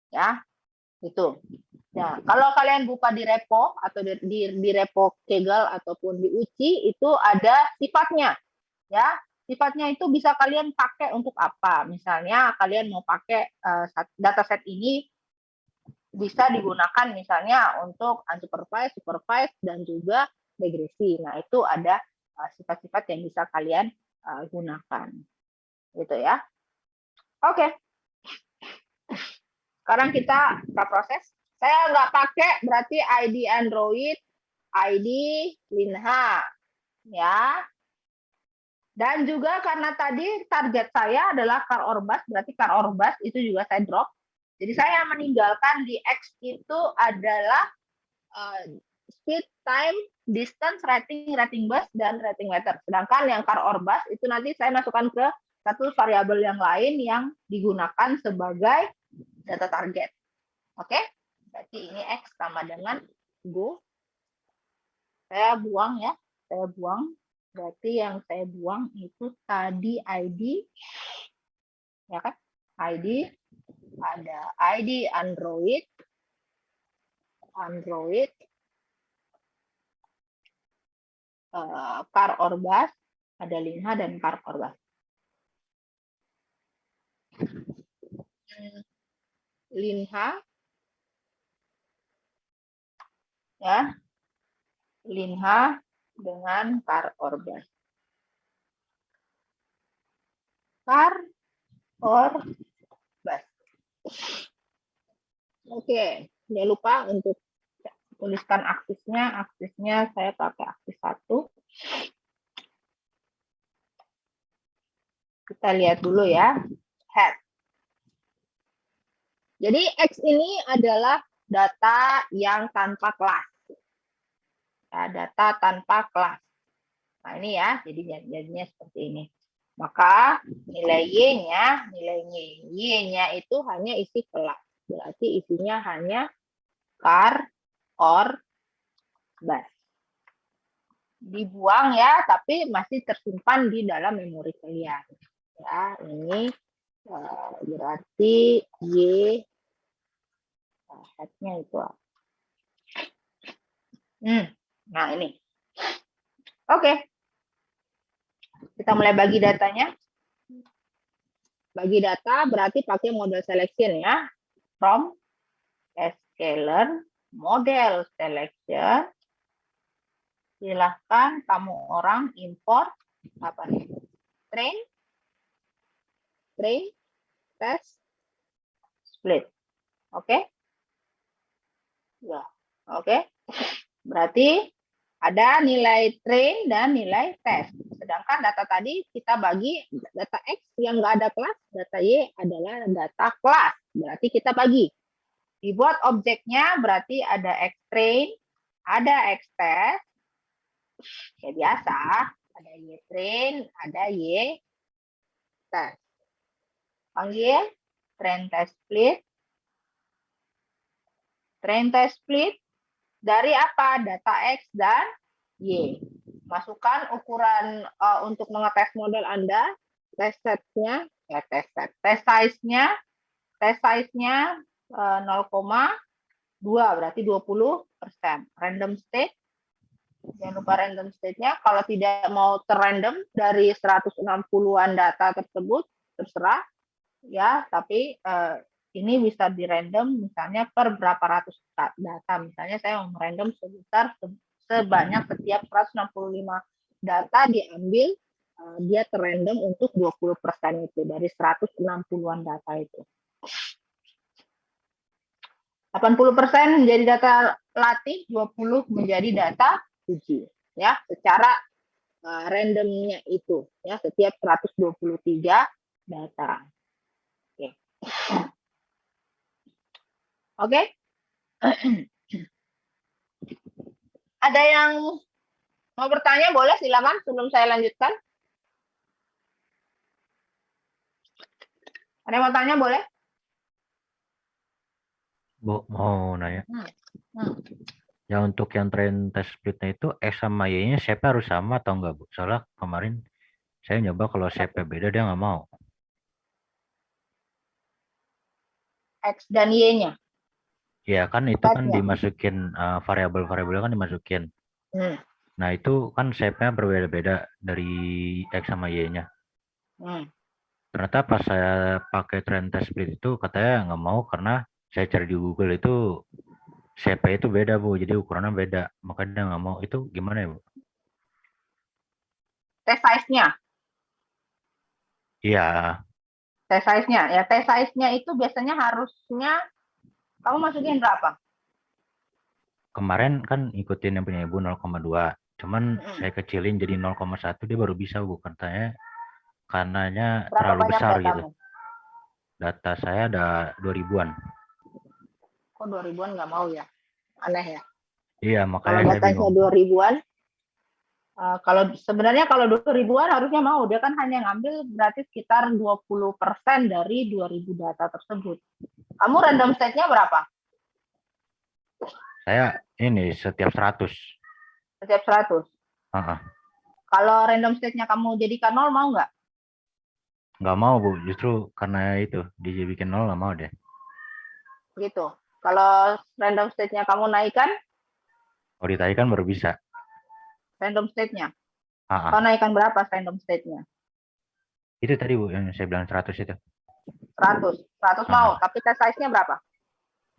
Ya, itu. Ya, kalau kalian buka di repo atau di repo Kaggle ataupun di UCI itu ada sifatnya. Ya, sifatnya itu bisa kalian pakai untuk apa? Misalnya kalian mau pakai dataset ini bisa digunakan misalnya untuk unsupervised, supervised, dan juga regresi. Nah, itu ada sifat-sifat yang bisa kalian gunakan. Gitu ya. Oke. Sekarang kita proses. Saya nggak pakai berarti ID Android, ID Linha. Ya. Dan juga karena tadi target saya adalah car or bus, berarti car or bus itu juga saya drop. Jadi saya meninggalkan di X itu adalah speed, time, distance, rating bus, dan rating meter. Sedangkan yang car or bus itu nanti saya masukkan ke satu variabel yang lain yang digunakan sebagai data target. Oke? Berarti ini X sama dengan go. Saya buang ya. Saya buang. Berarti yang saya buang itu tadi ID. Ya kan? ID. Ada ID Android, car or bus, ada Linha dan car or bus. Linha, ya, Linha dengan car or bus. Car or bus. Oke, jangan lupa untuk tuliskan aksisnya. Aksisnya saya pakai aksis 1. Kita lihat dulu ya. Head. Jadi X ini adalah data yang tanpa kelas. Ya, data tanpa kelas. Nah ini ya, jadinya seperti ini. Maka nilai Y-nya itu hanya isi kelas. Berarti isinya hanya car or bus. Dibuang ya, tapi masih tersimpan di dalam memori kalian. Ya, ini berarti Y headnya itu. Nah ini. Oke. Kita mulai bagi datanya. Bagi data berarti pakai model selection ya. From scalar model selection. Silahkan kamu orang import apa nih? Train, test, split. Oke? Ya, oke. Berarti ada nilai train dan nilai test. Sedangkan data tadi kita bagi data X yang nggak ada kelas, data Y adalah data kelas. Berarti kita bagi. Dibuat objeknya berarti ada X train, ada X test. Kayak biasa, ada Y train, ada Y test. Panggil train test split. Train test split dari apa? Data X dan Y. Masukkan ukuran untuk mengetes model Anda, test size-nya 0,2 berarti 20%. Random state. Jangan lupa random state-nya. Kalau tidak mau terrandom dari 160-an data tersebut, terserah ya, tapi ini bisa di random misalnya per berapa ratus data. Misalnya saya mau random sebesar sebanyak setiap 165 data diambil, dia terrandom untuk 20% itu dari 160-an data itu. 80% menjadi data latih, 20 menjadi data uji. Ya, secara randomnya itu ya, setiap 123 data. Oke. Oke. Ada yang mau bertanya, boleh silakan sebelum saya lanjutkan. Ada yang mau tanya, boleh? Bu, mau nanya. Hmm. Ya untuk yang train test splitnya itu X sama Y-nya shape-nya harus sama atau enggak, Bu? Soalnya kemarin saya nyoba kalau shape-nya beda dia nggak mau. X dan Y-nya. Ya kan itu kan Setnya. dimasukin variabel-variabelnya kan dimasukin. Hmm. Nah itu kan shape-nya berbeda-beda dari X sama Y-nya. Hmm. Ternyata pas saya pakai train test split itu katanya nggak mau karena saya cari di Google itu shape-nya itu beda, Bu. Jadi ukurannya beda. Makanya dia nggak mau. Itu gimana ya, Bu? Test size-nya. Iya, Test size-nya. Ya, test size-nya itu biasanya harusnya kamu masukin berapa? kemarin kan ikutin yang punya Ibu 0,2. Cuman Hmm. saya kecilin jadi 0,1 dia baru bisa, Bu. Katanya karenanya Berapa terlalu banyak besar gitu. datamu? Data saya ada 2000-an. Kok 2000-an nggak mau ya? Aneh ya. Iya, Kalau makanya saya datanya bingung. 2000-an, kalau sebenarnya kalau 2000-an harusnya mau. Dia kan hanya ngambil berarti sekitar 20% dari 2000 data tersebut. Kamu random state-nya berapa? Saya ini setiap 100. Setiap 100. Heeh. Kalau random state-nya kamu jadikan 0, mau nggak? Nggak mau, Bu. Justru karena itu dibikin 0 nggak mau deh. Gitu. Kalau random state-nya kamu naikkan, Kalau ditaikan baru bisa. random state-nya. Heeh. Kau naikkan berapa random state-nya? Itu tadi, Bu, yang saya bilang 100 itu. 100. 100 mau, Heeh. tapi test size-nya berapa?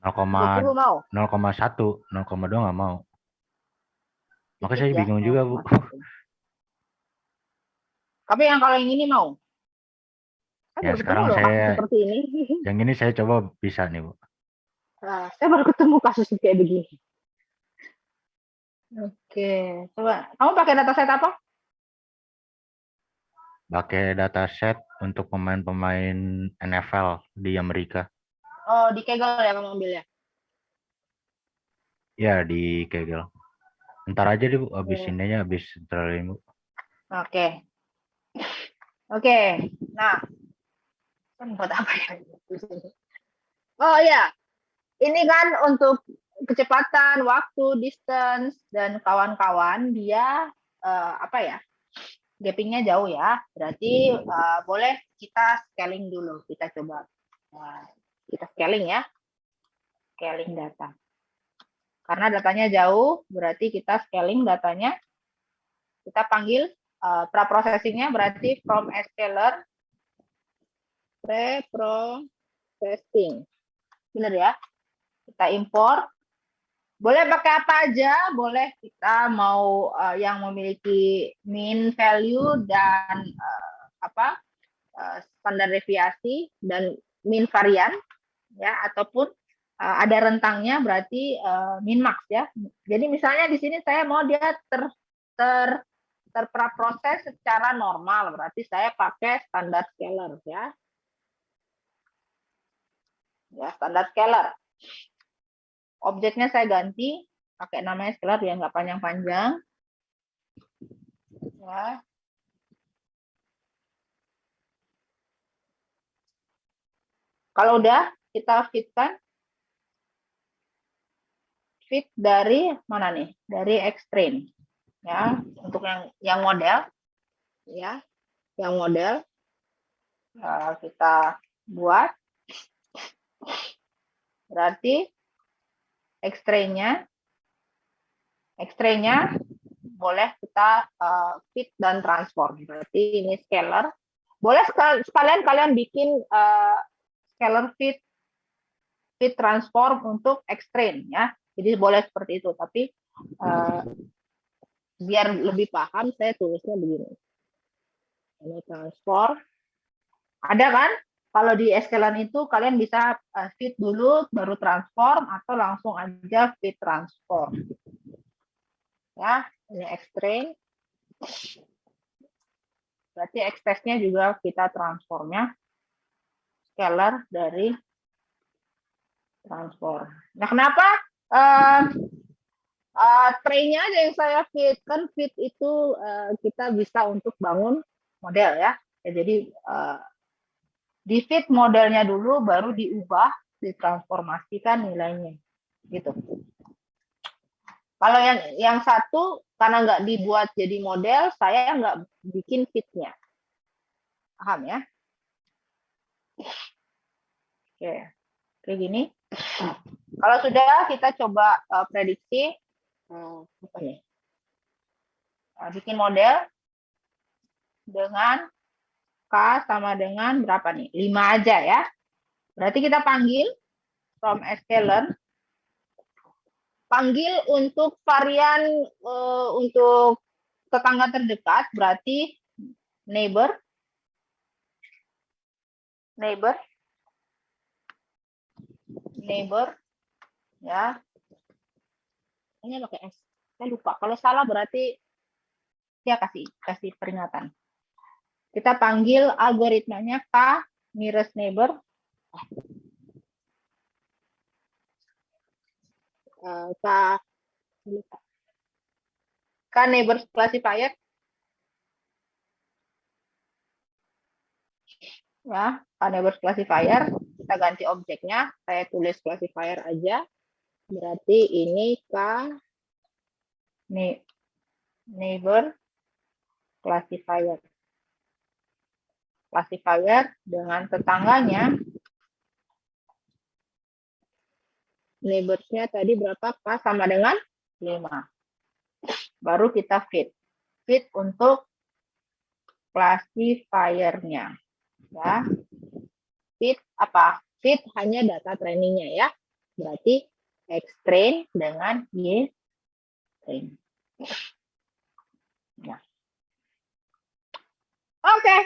20 mau. 0,1, 0,2 nggak mau. Maka Dikit saya ya, bingung juga, Bu. 0,1. Tapi yang kalau yang ini mau. Saya Ya baru ketemu sekarang loh kasus saya, seperti ini. yang ini saya coba bisa nih, Bu. Nah, saya baru ketemu kasus kayak begini. Oke, coba. Kamu pakai dataset apa? Pakai dataset untuk pemain-pemain NFL di Amerika. Oh, di Kaggle ya kamu ambilnya? Ya, di Kaggle. Ntar aja deh, Bu. Habis Oke. ininya, habis trailing, Bu. Oke. Oke. Nah, buat apa ya? Oh ya, ini kan untuk kecepatan, waktu, distance, dan kawan-kawan, dia apa ya? Gappingnya jauh ya. Berarti boleh kita scaling dulu. Kita coba. Kita scaling ya. Scaling data. Karena datanya jauh, berarti kita scaling datanya. Kita panggil preprocessingnya berarti from scaler preprocessing. Benar ya? Kita import. Boleh pakai apa aja, boleh kita mau yang memiliki mean value dan standar deviasi dan mean varian ya, ataupun ada rentangnya berarti min max ya. Jadi misalnya di sini saya mau dia terproses secara normal, berarti saya pakai standar scalar ya. Ya, standar scalar. Objeknya saya ganti pakai namanya scalar yang nggak panjang-panjang. Ya. Kalau udah kita fitkan, fit dari mana nih? Dari Xtrain. Ya, untuk yang model ya, yang model kita buat berarti Xtrain-nya boleh kita fit dan transform. Berarti ini scalar. Boleh sekalian kalian bikin scalar fit transform untuk Xtrain ya. Jadi boleh seperti itu, tapi biar lebih paham saya tulisnya begini. Ini transform. Ada kan? Kalau di scalar itu kalian bisa fit dulu baru transform atau langsung aja fit transform. Ya, ini extract. Berarti express-nya juga kita transformnya scalar dari transform. Nah, kenapa tray-nya aja yang saya fit? Kan fit itu kita bisa untuk bangun model ya. Jadi di fit modelnya dulu, baru diubah, ditransformasikan nilainya, gitu. Kalau yang satu karena nggak dibuat jadi model, saya nggak bikin fitnya, paham ya? Oke, kayak gini. Kalau sudah, kita coba prediksi apa nih? Bikin model dengan K sama dengan berapa nih? 5 aja ya. Berarti kita panggil from scalar. Panggil untuk varian untuk tetangga terdekat, berarti neighbor. Ya. Ini pakai S. Saya lupa. Kalau salah berarti dia kasih peringatan. Kita panggil algoritmanya K nearest neighbor. K neighbor classifier. Ya, K neighbor classifier. Kita ganti objeknya. Saya tulis classifier aja. Berarti ini K neighbor classifier. Classifier dengan tetangganya. Neighbors-nya tadi berapa? K sama dengan 5. Baru kita fit. Fit untuk classifier-nya. Ya. Fit apa? Fit hanya data trainingnya ya. Berarti X-train dengan Y-train. Nah. Oke.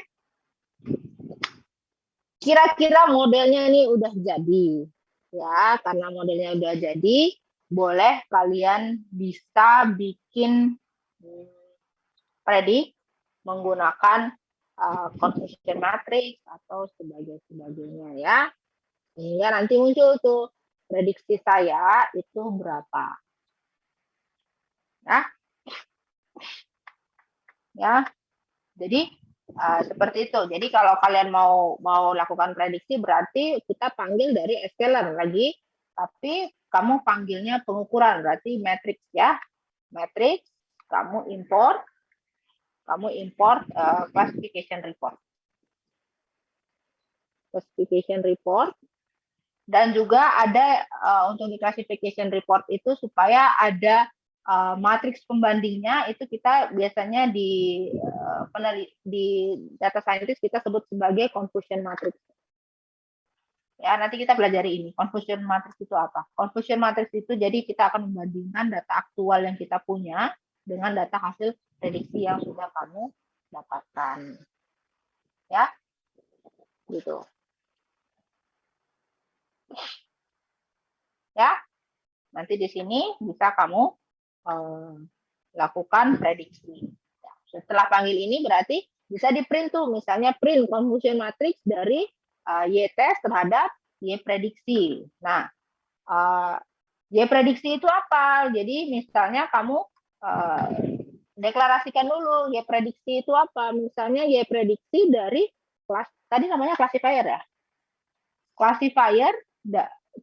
Kira-kira modelnya nih udah jadi. Ya, karena modelnya udah jadi, boleh kalian bisa bikin predik menggunakan confusion matrix atau sebagainya ya. Sehingga nanti muncul tuh prediksi saya itu berapa. Ya. Jadi seperti itu. Jadi kalau kalian mau lakukan prediksi, berarti kita panggil dari scalar lagi, tapi kamu panggilnya pengukuran, berarti matrix ya. Matrix, kamu import classification report. Classification report. Dan juga ada untuk di classification report itu supaya ada matriks pembandingnya, itu kita biasanya di data scientist kita sebut sebagai confusion matrix. Ya, nanti kita pelajari ini. Confusion matrix itu apa? Confusion matrix itu jadi kita akan membandingkan data aktual yang kita punya dengan data hasil prediksi yang sudah kamu dapatkan. Ya. Gitu. Ya. Nanti di sini bisa kamu lakukan prediksi. Setelah panggil ini berarti bisa di print tuh, misalnya print confusion matrix dari Y test terhadap Y prediksi. Nah, Y prediksi itu apa? Jadi misalnya kamu deklarasikan dulu Y prediksi itu apa. Misalnya Y prediksi dari kelas, tadi namanya classifier ya. Classifier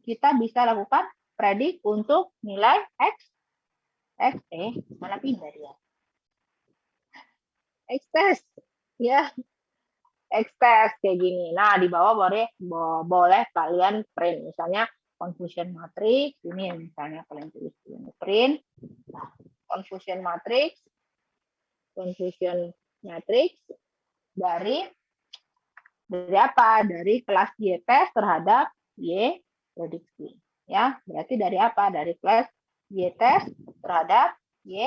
kita bisa lakukan predik untuk nilai mana pindah dia? X-test ya, X-test kayak gini. Nah, di bawah boleh kalian print, misalnya confusion matrix ini, misalnya kalian tulis ini print confusion matrix dari apa? Dari kelas Y test terhadap Y prediksi. Ya, berarti dari apa? Dari kelas Y test terhadap Y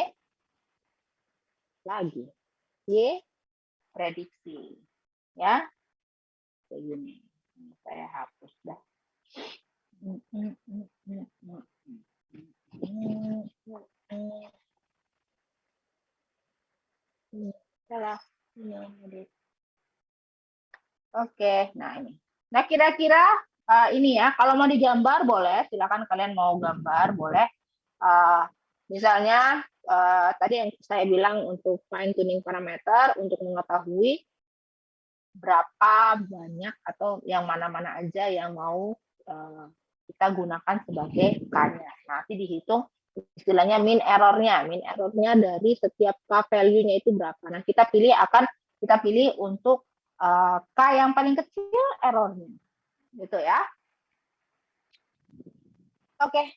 lagi. Y prediksi. Ya. Kayak gini. Saya hapus dah. Salah. Oke, nah ini. Nah kira-kira ini ya, kalau mau digambar boleh, silakan kalian mau gambar boleh. Misalnya tadi yang saya bilang untuk fine tuning parameter untuk mengetahui berapa banyak atau yang mana-mana aja yang mau kita gunakan sebagai K-nya. Nanti dihitung istilahnya mean error-nya. Mean error-nya dari setiap K value-nya itu berapa. Nah, kita pilih untuk K yang paling kecil error-nya. Gitu ya. Oke.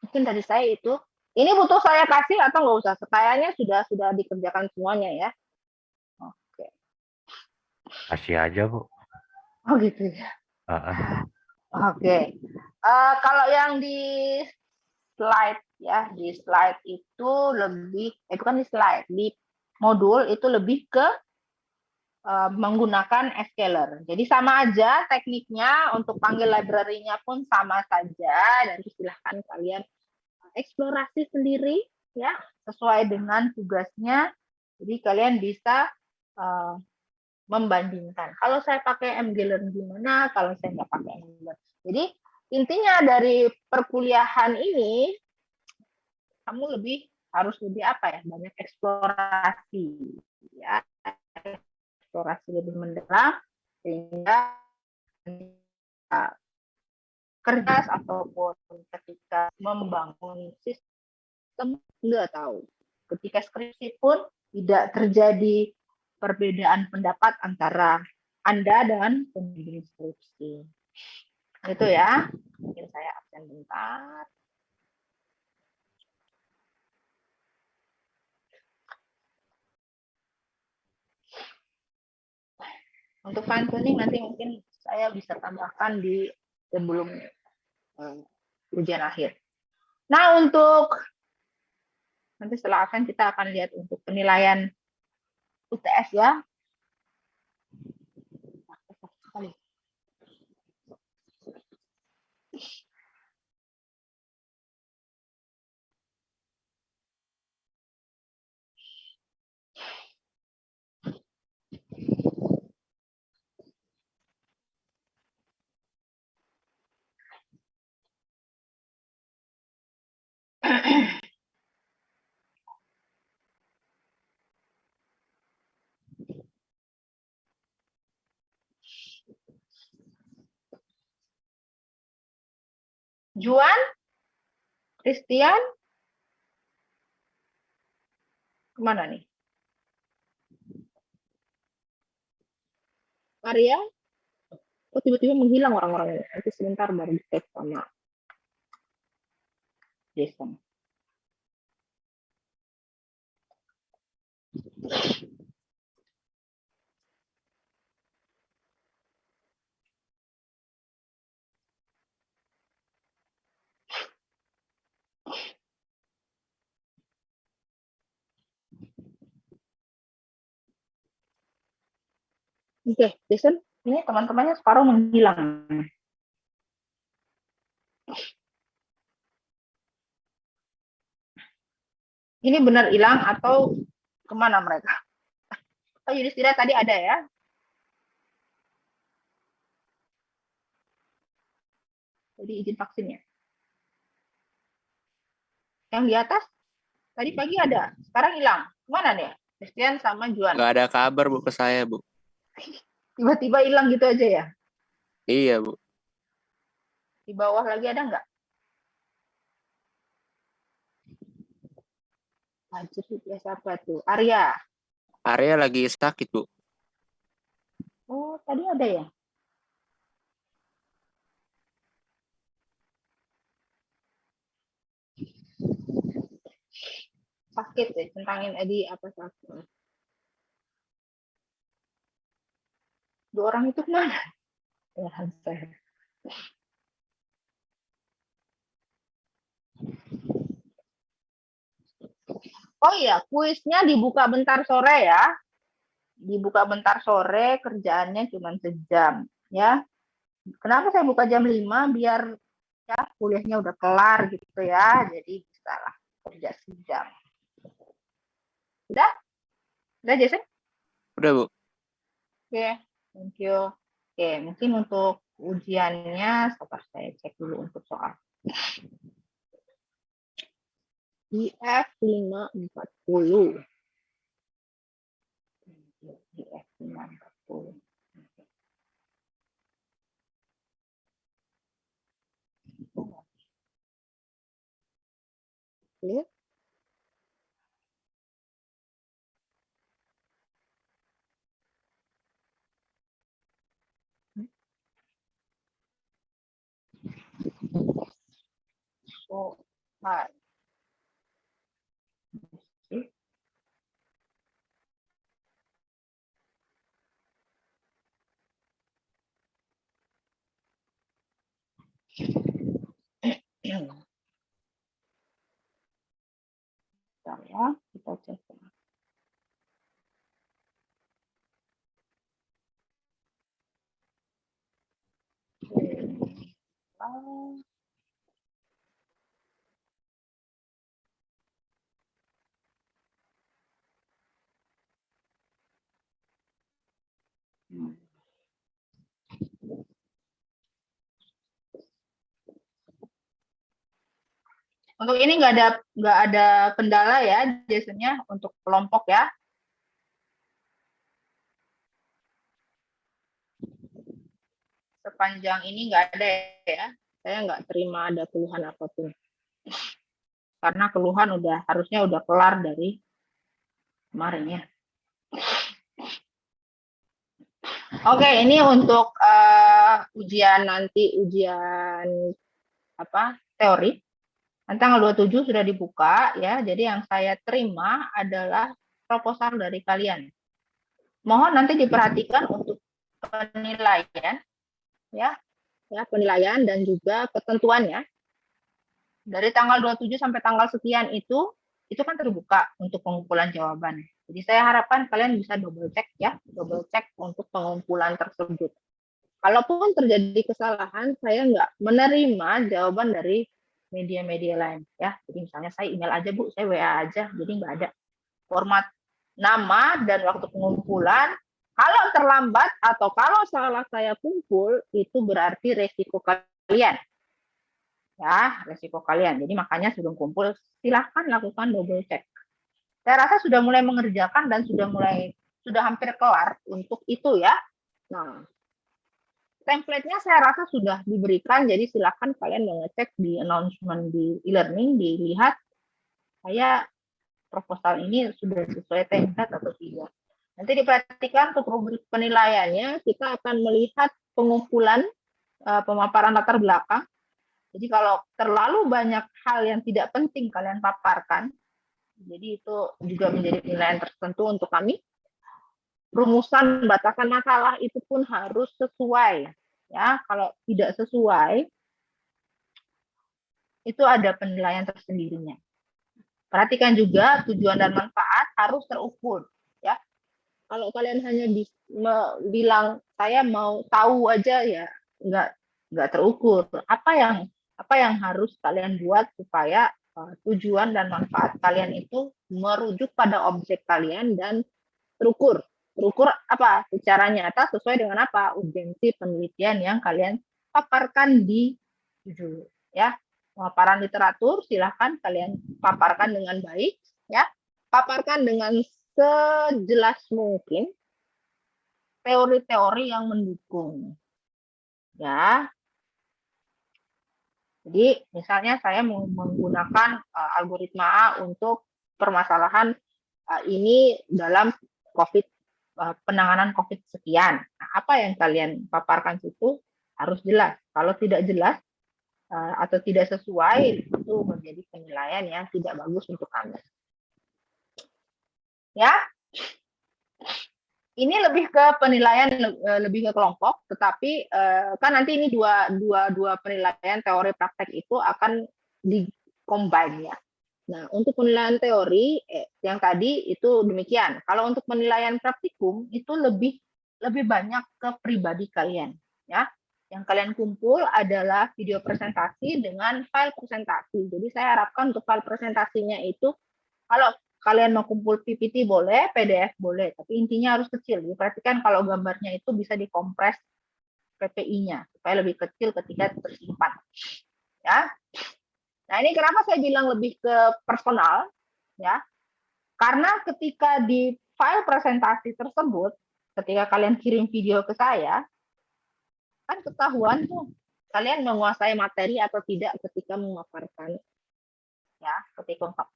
Mungkin dari saya itu. Ini butuh saya kasih atau nggak usah? Kayaknya sudah dikerjakan semuanya ya. Oke. Kasih aja, Bu. Oh gitu ya. Oke. Kalau yang di slide ya, di slide itu lebih, bukan di slide, di modul itu lebih ke menggunakan scalar. Jadi sama aja tekniknya, untuk panggil library-nya pun sama saja, dan silahkan kalian eksplorasi sendiri ya, sesuai dengan tugasnya. Jadi kalian bisa membandingkan. Kalau saya pakai mglearn gimana, kalau saya nggak pakai mglearn. Jadi intinya dari perkuliahan ini, kamu harus lebih apa ya, banyak eksplorasi ya, eksplorasi lebih mendalam sehingga kerja ataupun ketika membangun sistem nggak tahu. Ketika skripsi pun tidak terjadi perbedaan pendapat antara Anda dan pembimbing skripsi. Itu ya. Mungkin saya absen bentar. Untuk fine tuning nanti mungkin saya bisa tambahkan di sebelum ujian akhir. Nah, untuk nanti setelah absen kita akan lihat untuk penilaian UTS ya. Juan, Christian, kemana nih? Arya? Oh, tiba-tiba menghilang orang-orang ini. Nanti sebentar baru di-cek sama Jason. Oke, Jason, ini teman-temannya separuh menghilang. Ini benar hilang atau kemana mereka? Oh, Yudhistira tadi ada ya? Jadi izin vaksinnya. Yang di atas tadi pagi ada, sekarang hilang. Kemana nih? Christian sama Juan. Nggak ada kabar, Bu, ke saya, Bu. Tiba-tiba hilang gitu aja ya? Iya, Bu. Di bawah lagi ada nggak? Ya, siapa tuh? Arya. Arya lagi sakit, Bu. Oh, tadi ada ya? Sakit ya, centangin Edi apa sakit? Dua orang itu kemana? Tuhan saya. Oh iya, kuisnya dibuka bentar sore ya. Dibuka bentar sore, kerjaannya cuma sejam ya. Kenapa saya buka jam 5? Biar ya kuliahnya udah kelar gitu ya. Jadi bisa lah kerja sejam. Udah? Udah, Jason? Udah, Bu. Oke, thank you. Oke, mungkin untuk ujiannya, sabar saya cek dulu untuk soal. IF 540. IF 540. Clear? So, hi. Bentar ya, kita cek. Untuk ini nggak ada kendala ya, biasanya untuk kelompok ya. Sepanjang ini nggak ada ya. Saya nggak terima ada keluhan apapun. Karena keluhan harusnya udah kelar dari kemarin ya. Oke, ini untuk ujian teori. Nanti tanggal 27 sudah dibuka ya. Jadi yang saya terima adalah proposal dari kalian. Mohon nanti diperhatikan untuk penilaian ya, penilaian dan juga ketentuannya. Dari tanggal 27 sampai tanggal sekian itu kan terbuka untuk pengumpulan jawaban. Jadi saya harapkan kalian bisa double check untuk pengumpulan tersebut. Kalaupun terjadi kesalahan, saya nggak menerima jawaban dari media-media lain ya. Jadi misalnya saya email aja Bu, saya WA aja, jadi nggak ada format nama dan waktu pengumpulan. Kalau terlambat atau kalau salah saya kumpul, itu berarti resiko kalian. Ya, resiko kalian. Jadi makanya sebelum kumpul, silahkan lakukan double check. Saya rasa sudah mulai mengerjakan dan sudah hampir kelar untuk itu ya. Nah, template-nya saya rasa sudah diberikan, jadi silakan kalian mengecek di announcement di e-learning, dilihat saya proposal ini sudah sesuai template atau tidak. Nanti diperhatikan untuk rubrik penilaiannya, kita akan melihat pengumpulan pemaparan latar belakang. Jadi kalau terlalu banyak hal yang tidak penting kalian paparkan, jadi itu juga menjadi penilaian tertentu untuk kami. Rumusan batasan masalah itu pun harus sesuai. Ya, kalau tidak sesuai, itu ada penilaian tersendirinya. Perhatikan juga tujuan dan manfaat harus terukur. Ya, kalau kalian hanya bilang saya mau tahu aja ya nggak terukur. Apa yang harus kalian buat supaya tujuan dan manfaat kalian itu merujuk pada objek kalian dan terukur. Terukur apa? Secara nyata sesuai dengan apa? Urgensi penelitian yang kalian paparkan di judul. Ya, pemaparan literatur silahkan kalian paparkan dengan baik. Ya, paparkan dengan sejelas mungkin teori-teori yang mendukung. Ya, jadi misalnya saya menggunakan algoritma A untuk permasalahan ini dalam penanganan COVID sekian. Nah, apa yang kalian paparkan itu harus jelas. Kalau tidak jelas atau tidak sesuai, itu menjadi penilaian yang tidak bagus untuk kami. Ya, ini lebih ke penilaian, lebih ke kelompok, tetapi kan nanti ini dua penilaian teori praktek itu akan di-combine ya. Nah, untuk penilaian teori yang tadi itu demikian. Kalau untuk penilaian praktikum itu lebih banyak ke pribadi kalian, ya. Yang kalian kumpul adalah video presentasi dengan file presentasi. Jadi saya harapkan untuk file presentasinya itu, kalau kalian mau kumpul PPT boleh, PDF boleh, tapi intinya harus kecil. Diperhatikan kalau gambarnya itu bisa dikompres PPI-nya supaya lebih kecil ketika tersimpan. Ya. Nah, ini kenapa saya bilang lebih ke personal, ya? Karena ketika di file presentasi tersebut, ketika kalian kirim video ke saya, kan ketahuan tuh kalian menguasai materi atau tidak ketika memaparkan. Ya,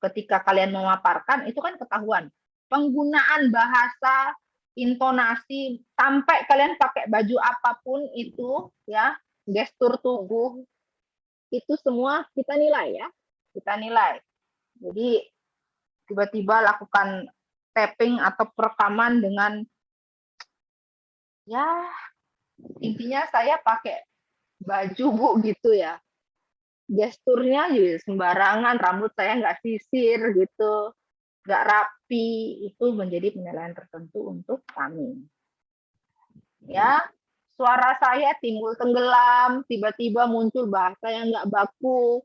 ketika kalian memaparkan itu kan ketahuan. Penggunaan bahasa, intonasi, sampai kalian pakai baju apapun itu, ya, gestur tubuh, itu semua kita nilai ya. Kita nilai. Jadi tiba-tiba lakukan tapping atau perekaman dengan, ya, intinya saya pakai baju Bu gitu ya, gesturnya juga sembarangan, rambut saya nggak sisir gitu, nggak rapi, itu menjadi penilaian tertentu untuk kami. Ya, suara saya timbul tenggelam, tiba-tiba muncul bahasa yang nggak baku,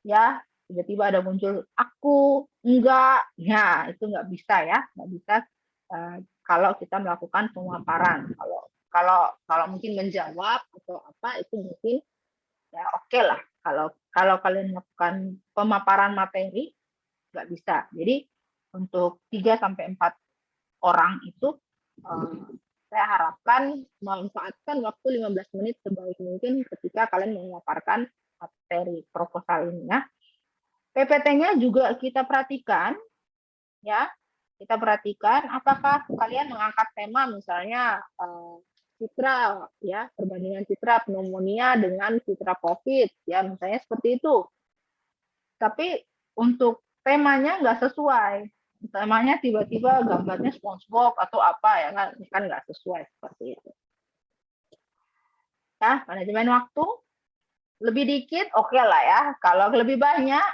ya, tiba-tiba ada muncul aku, enggak, ya itu nggak bisa ya, nggak bisa kalau kita melakukan pemaparan. Kalau mungkin menjawab atau apa itu mungkin ya oke lah. Kalau kalian melakukan pemaparan materi nggak bisa. Jadi untuk 3 sampai 4 orang itu saya harapkan memanfaatkan waktu 15 menit sebaik mungkin ketika kalian memaparkan materi proposal ini ya. PPT-nya juga kita perhatikan ya. Kita perhatikan apakah kalian mengangkat tema misalnya citra ya, perbandingan citra pneumonia dengan citra COVID ya, misalnya seperti itu. Tapi untuk temanya nggak sesuai, temanya tiba-tiba gambarnya SpongeBob atau apa ya kan nggak sesuai seperti itu. Ya, manajemen waktu lebih dikit oke lah ya, kalau lebih banyak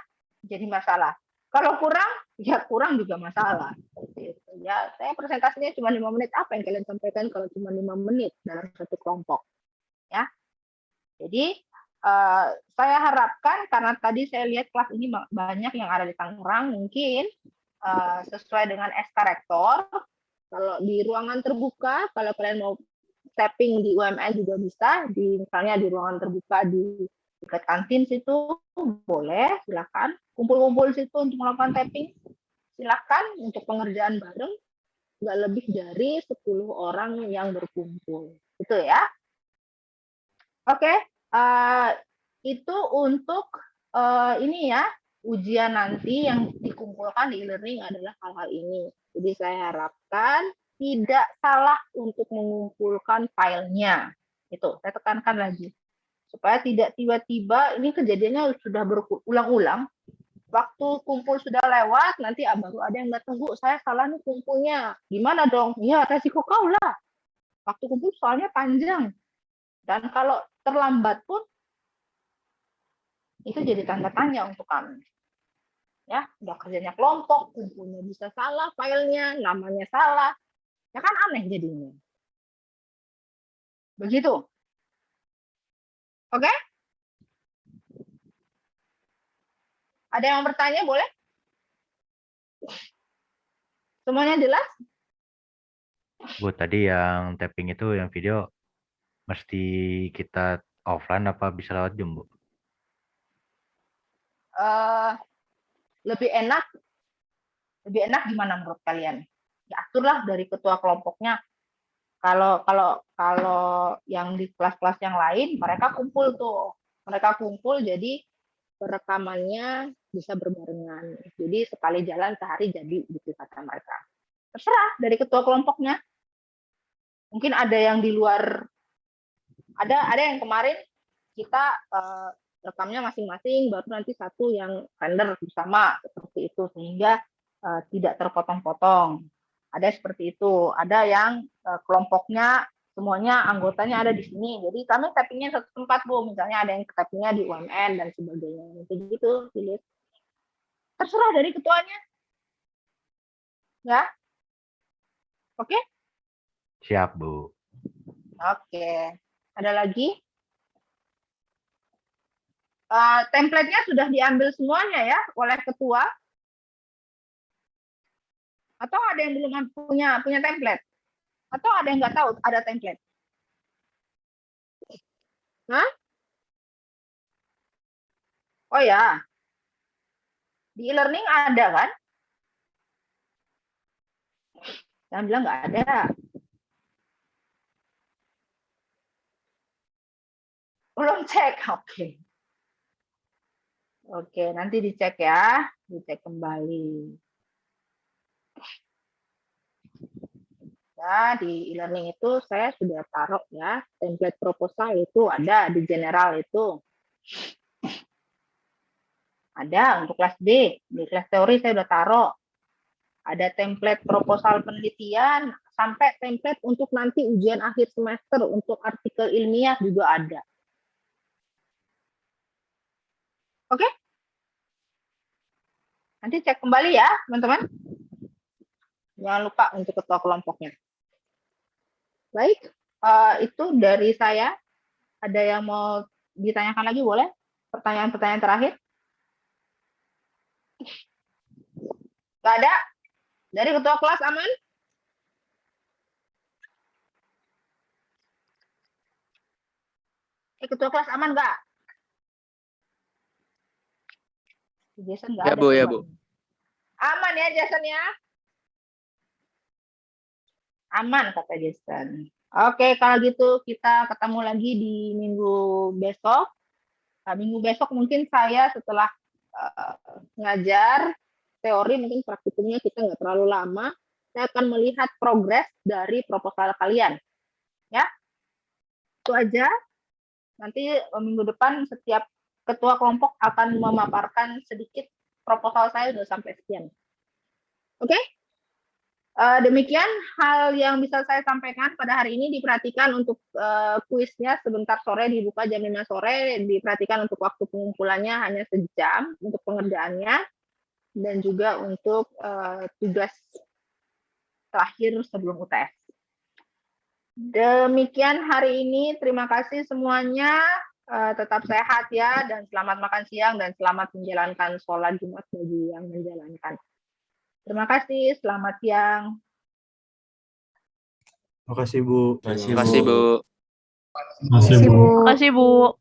jadi masalah. Kalau kurang ya kurang juga masalah. Seperti itu. Ya, saya presentasinya cuma 5 menit, apa yang kalian sampaikan kalau cuma 5 menit dalam satu kelompok? Ya. Jadi saya harapkan karena tadi saya lihat kelas ini banyak yang ada di Tangerang, mungkin sesuai dengan SK Rektor, kalau di ruangan terbuka, kalau kalian mau tapping di UMN juga bisa, misalnya di ruangan terbuka di dekat kantin situ boleh, silakan kumpul-kumpul situ untuk melakukan tapping, silakan untuk pengerjaan bareng, nggak lebih dari 10 orang yang berkumpul, itu ya. Oke, itu untuk ini ya, ujian nanti yang dikumpulkan di e-learning adalah hal-hal ini. Jadi saya harapkan tidak salah untuk mengumpulkan filenya. Itu, saya tekankan lagi. Supaya tidak tiba-tiba, ini kejadiannya sudah berulang-ulang, waktu kumpul sudah lewat, nanti baru ada yang datang, Bu, saya salah nih kumpulnya. Gimana dong? Ya, resiko kau lah. Waktu kumpul soalnya panjang. Dan kalau terlambat pun, itu jadi tanda tanya untuk kami. Ya, udah kerjanya kelompok, kumpulnya bisa salah, filenya, namanya salah. Ya kan aneh jadinya. Begitu. Oke? Ada yang bertanya, boleh? Semuanya jelas? Bu, tadi yang tapping itu, yang video, mesti kita offline apa bisa lewat Zoom, Bu? Lebih enak gimana menurut kalian? Ya aturlah dari ketua kelompoknya. Kalau yang di kelas-kelas yang lain, mereka kumpul tuh. Mereka kumpul, jadi perekamannya bisa berbarengan. Jadi sekali jalan sehari jadi, gitu kata mereka. Terserah dari ketua kelompoknya. Mungkin ada yang di luar, ada yang kemarin kita rekamnya masing-masing, baru nanti satu yang render bersama seperti itu, sehingga tidak terpotong-potong. Ada seperti itu. Ada yang kelompoknya semuanya anggotanya ada di sini. Jadi kami tappingnya satu tempat, Bu. Misalnya ada yang tappingnya di UMN dan sebagainya. Gitu, Philip. Terserah dari ketuanya. Ya. Oke? Siap, Bu. Oke. Ada lagi? Template-nya sudah diambil semuanya ya oleh ketua? Atau ada yang belum punya template? Atau ada yang nggak tahu ada template? Hah? Oh ya, di e-learning ada kan? Jangan bilang nggak ada. Belum cek, oke. Oke, nanti dicek ya, dicek kembali. Ya, di e-learning itu saya sudah taruh ya, template proposal itu ada di general itu. Ada untuk kelas B, di kelas teori saya sudah taruh. Ada template proposal penelitian, sampai template untuk nanti ujian akhir semester untuk artikel ilmiah juga ada. Oke? Nanti cek kembali ya, teman-teman. Jangan lupa untuk ketua kelompoknya. Baik, itu dari saya. Ada yang mau ditanyakan lagi boleh? Pertanyaan-pertanyaan terakhir? Nggak ada? Dari ketua kelas aman? Ketua kelas aman nggak? Jason nggak Ya ada. Bu, ya Bu. Aman ya Jason ya? Aman kata Jason. Oke, kalau gitu kita ketemu lagi di minggu besok. Nah, minggu besok mungkin saya setelah ngajar teori, mungkin praktikumnya kita nggak terlalu lama. Saya akan melihat progres dari proposal kalian. Ya, itu aja. Nanti minggu depan setiap ketua kelompok akan memaparkan sedikit proposal saya sudah sampai sekian. Oke? Demikian hal yang bisa saya sampaikan pada hari ini. Diperhatikan untuk kuisnya sebentar sore, dibuka jam 5 sore. Diperhatikan untuk waktu pengumpulannya hanya sejam untuk pengerjaannya. Dan juga untuk tugas terakhir sebelum UTS. Demikian hari ini. Terima kasih semuanya. Tetap sehat ya, dan selamat makan siang, dan selamat menjalankan sholat Jumat bagi yang menjalankan. Terima kasih, selamat siang. Terima kasih Bu. Terima kasih Bu. Terima kasih, Bu.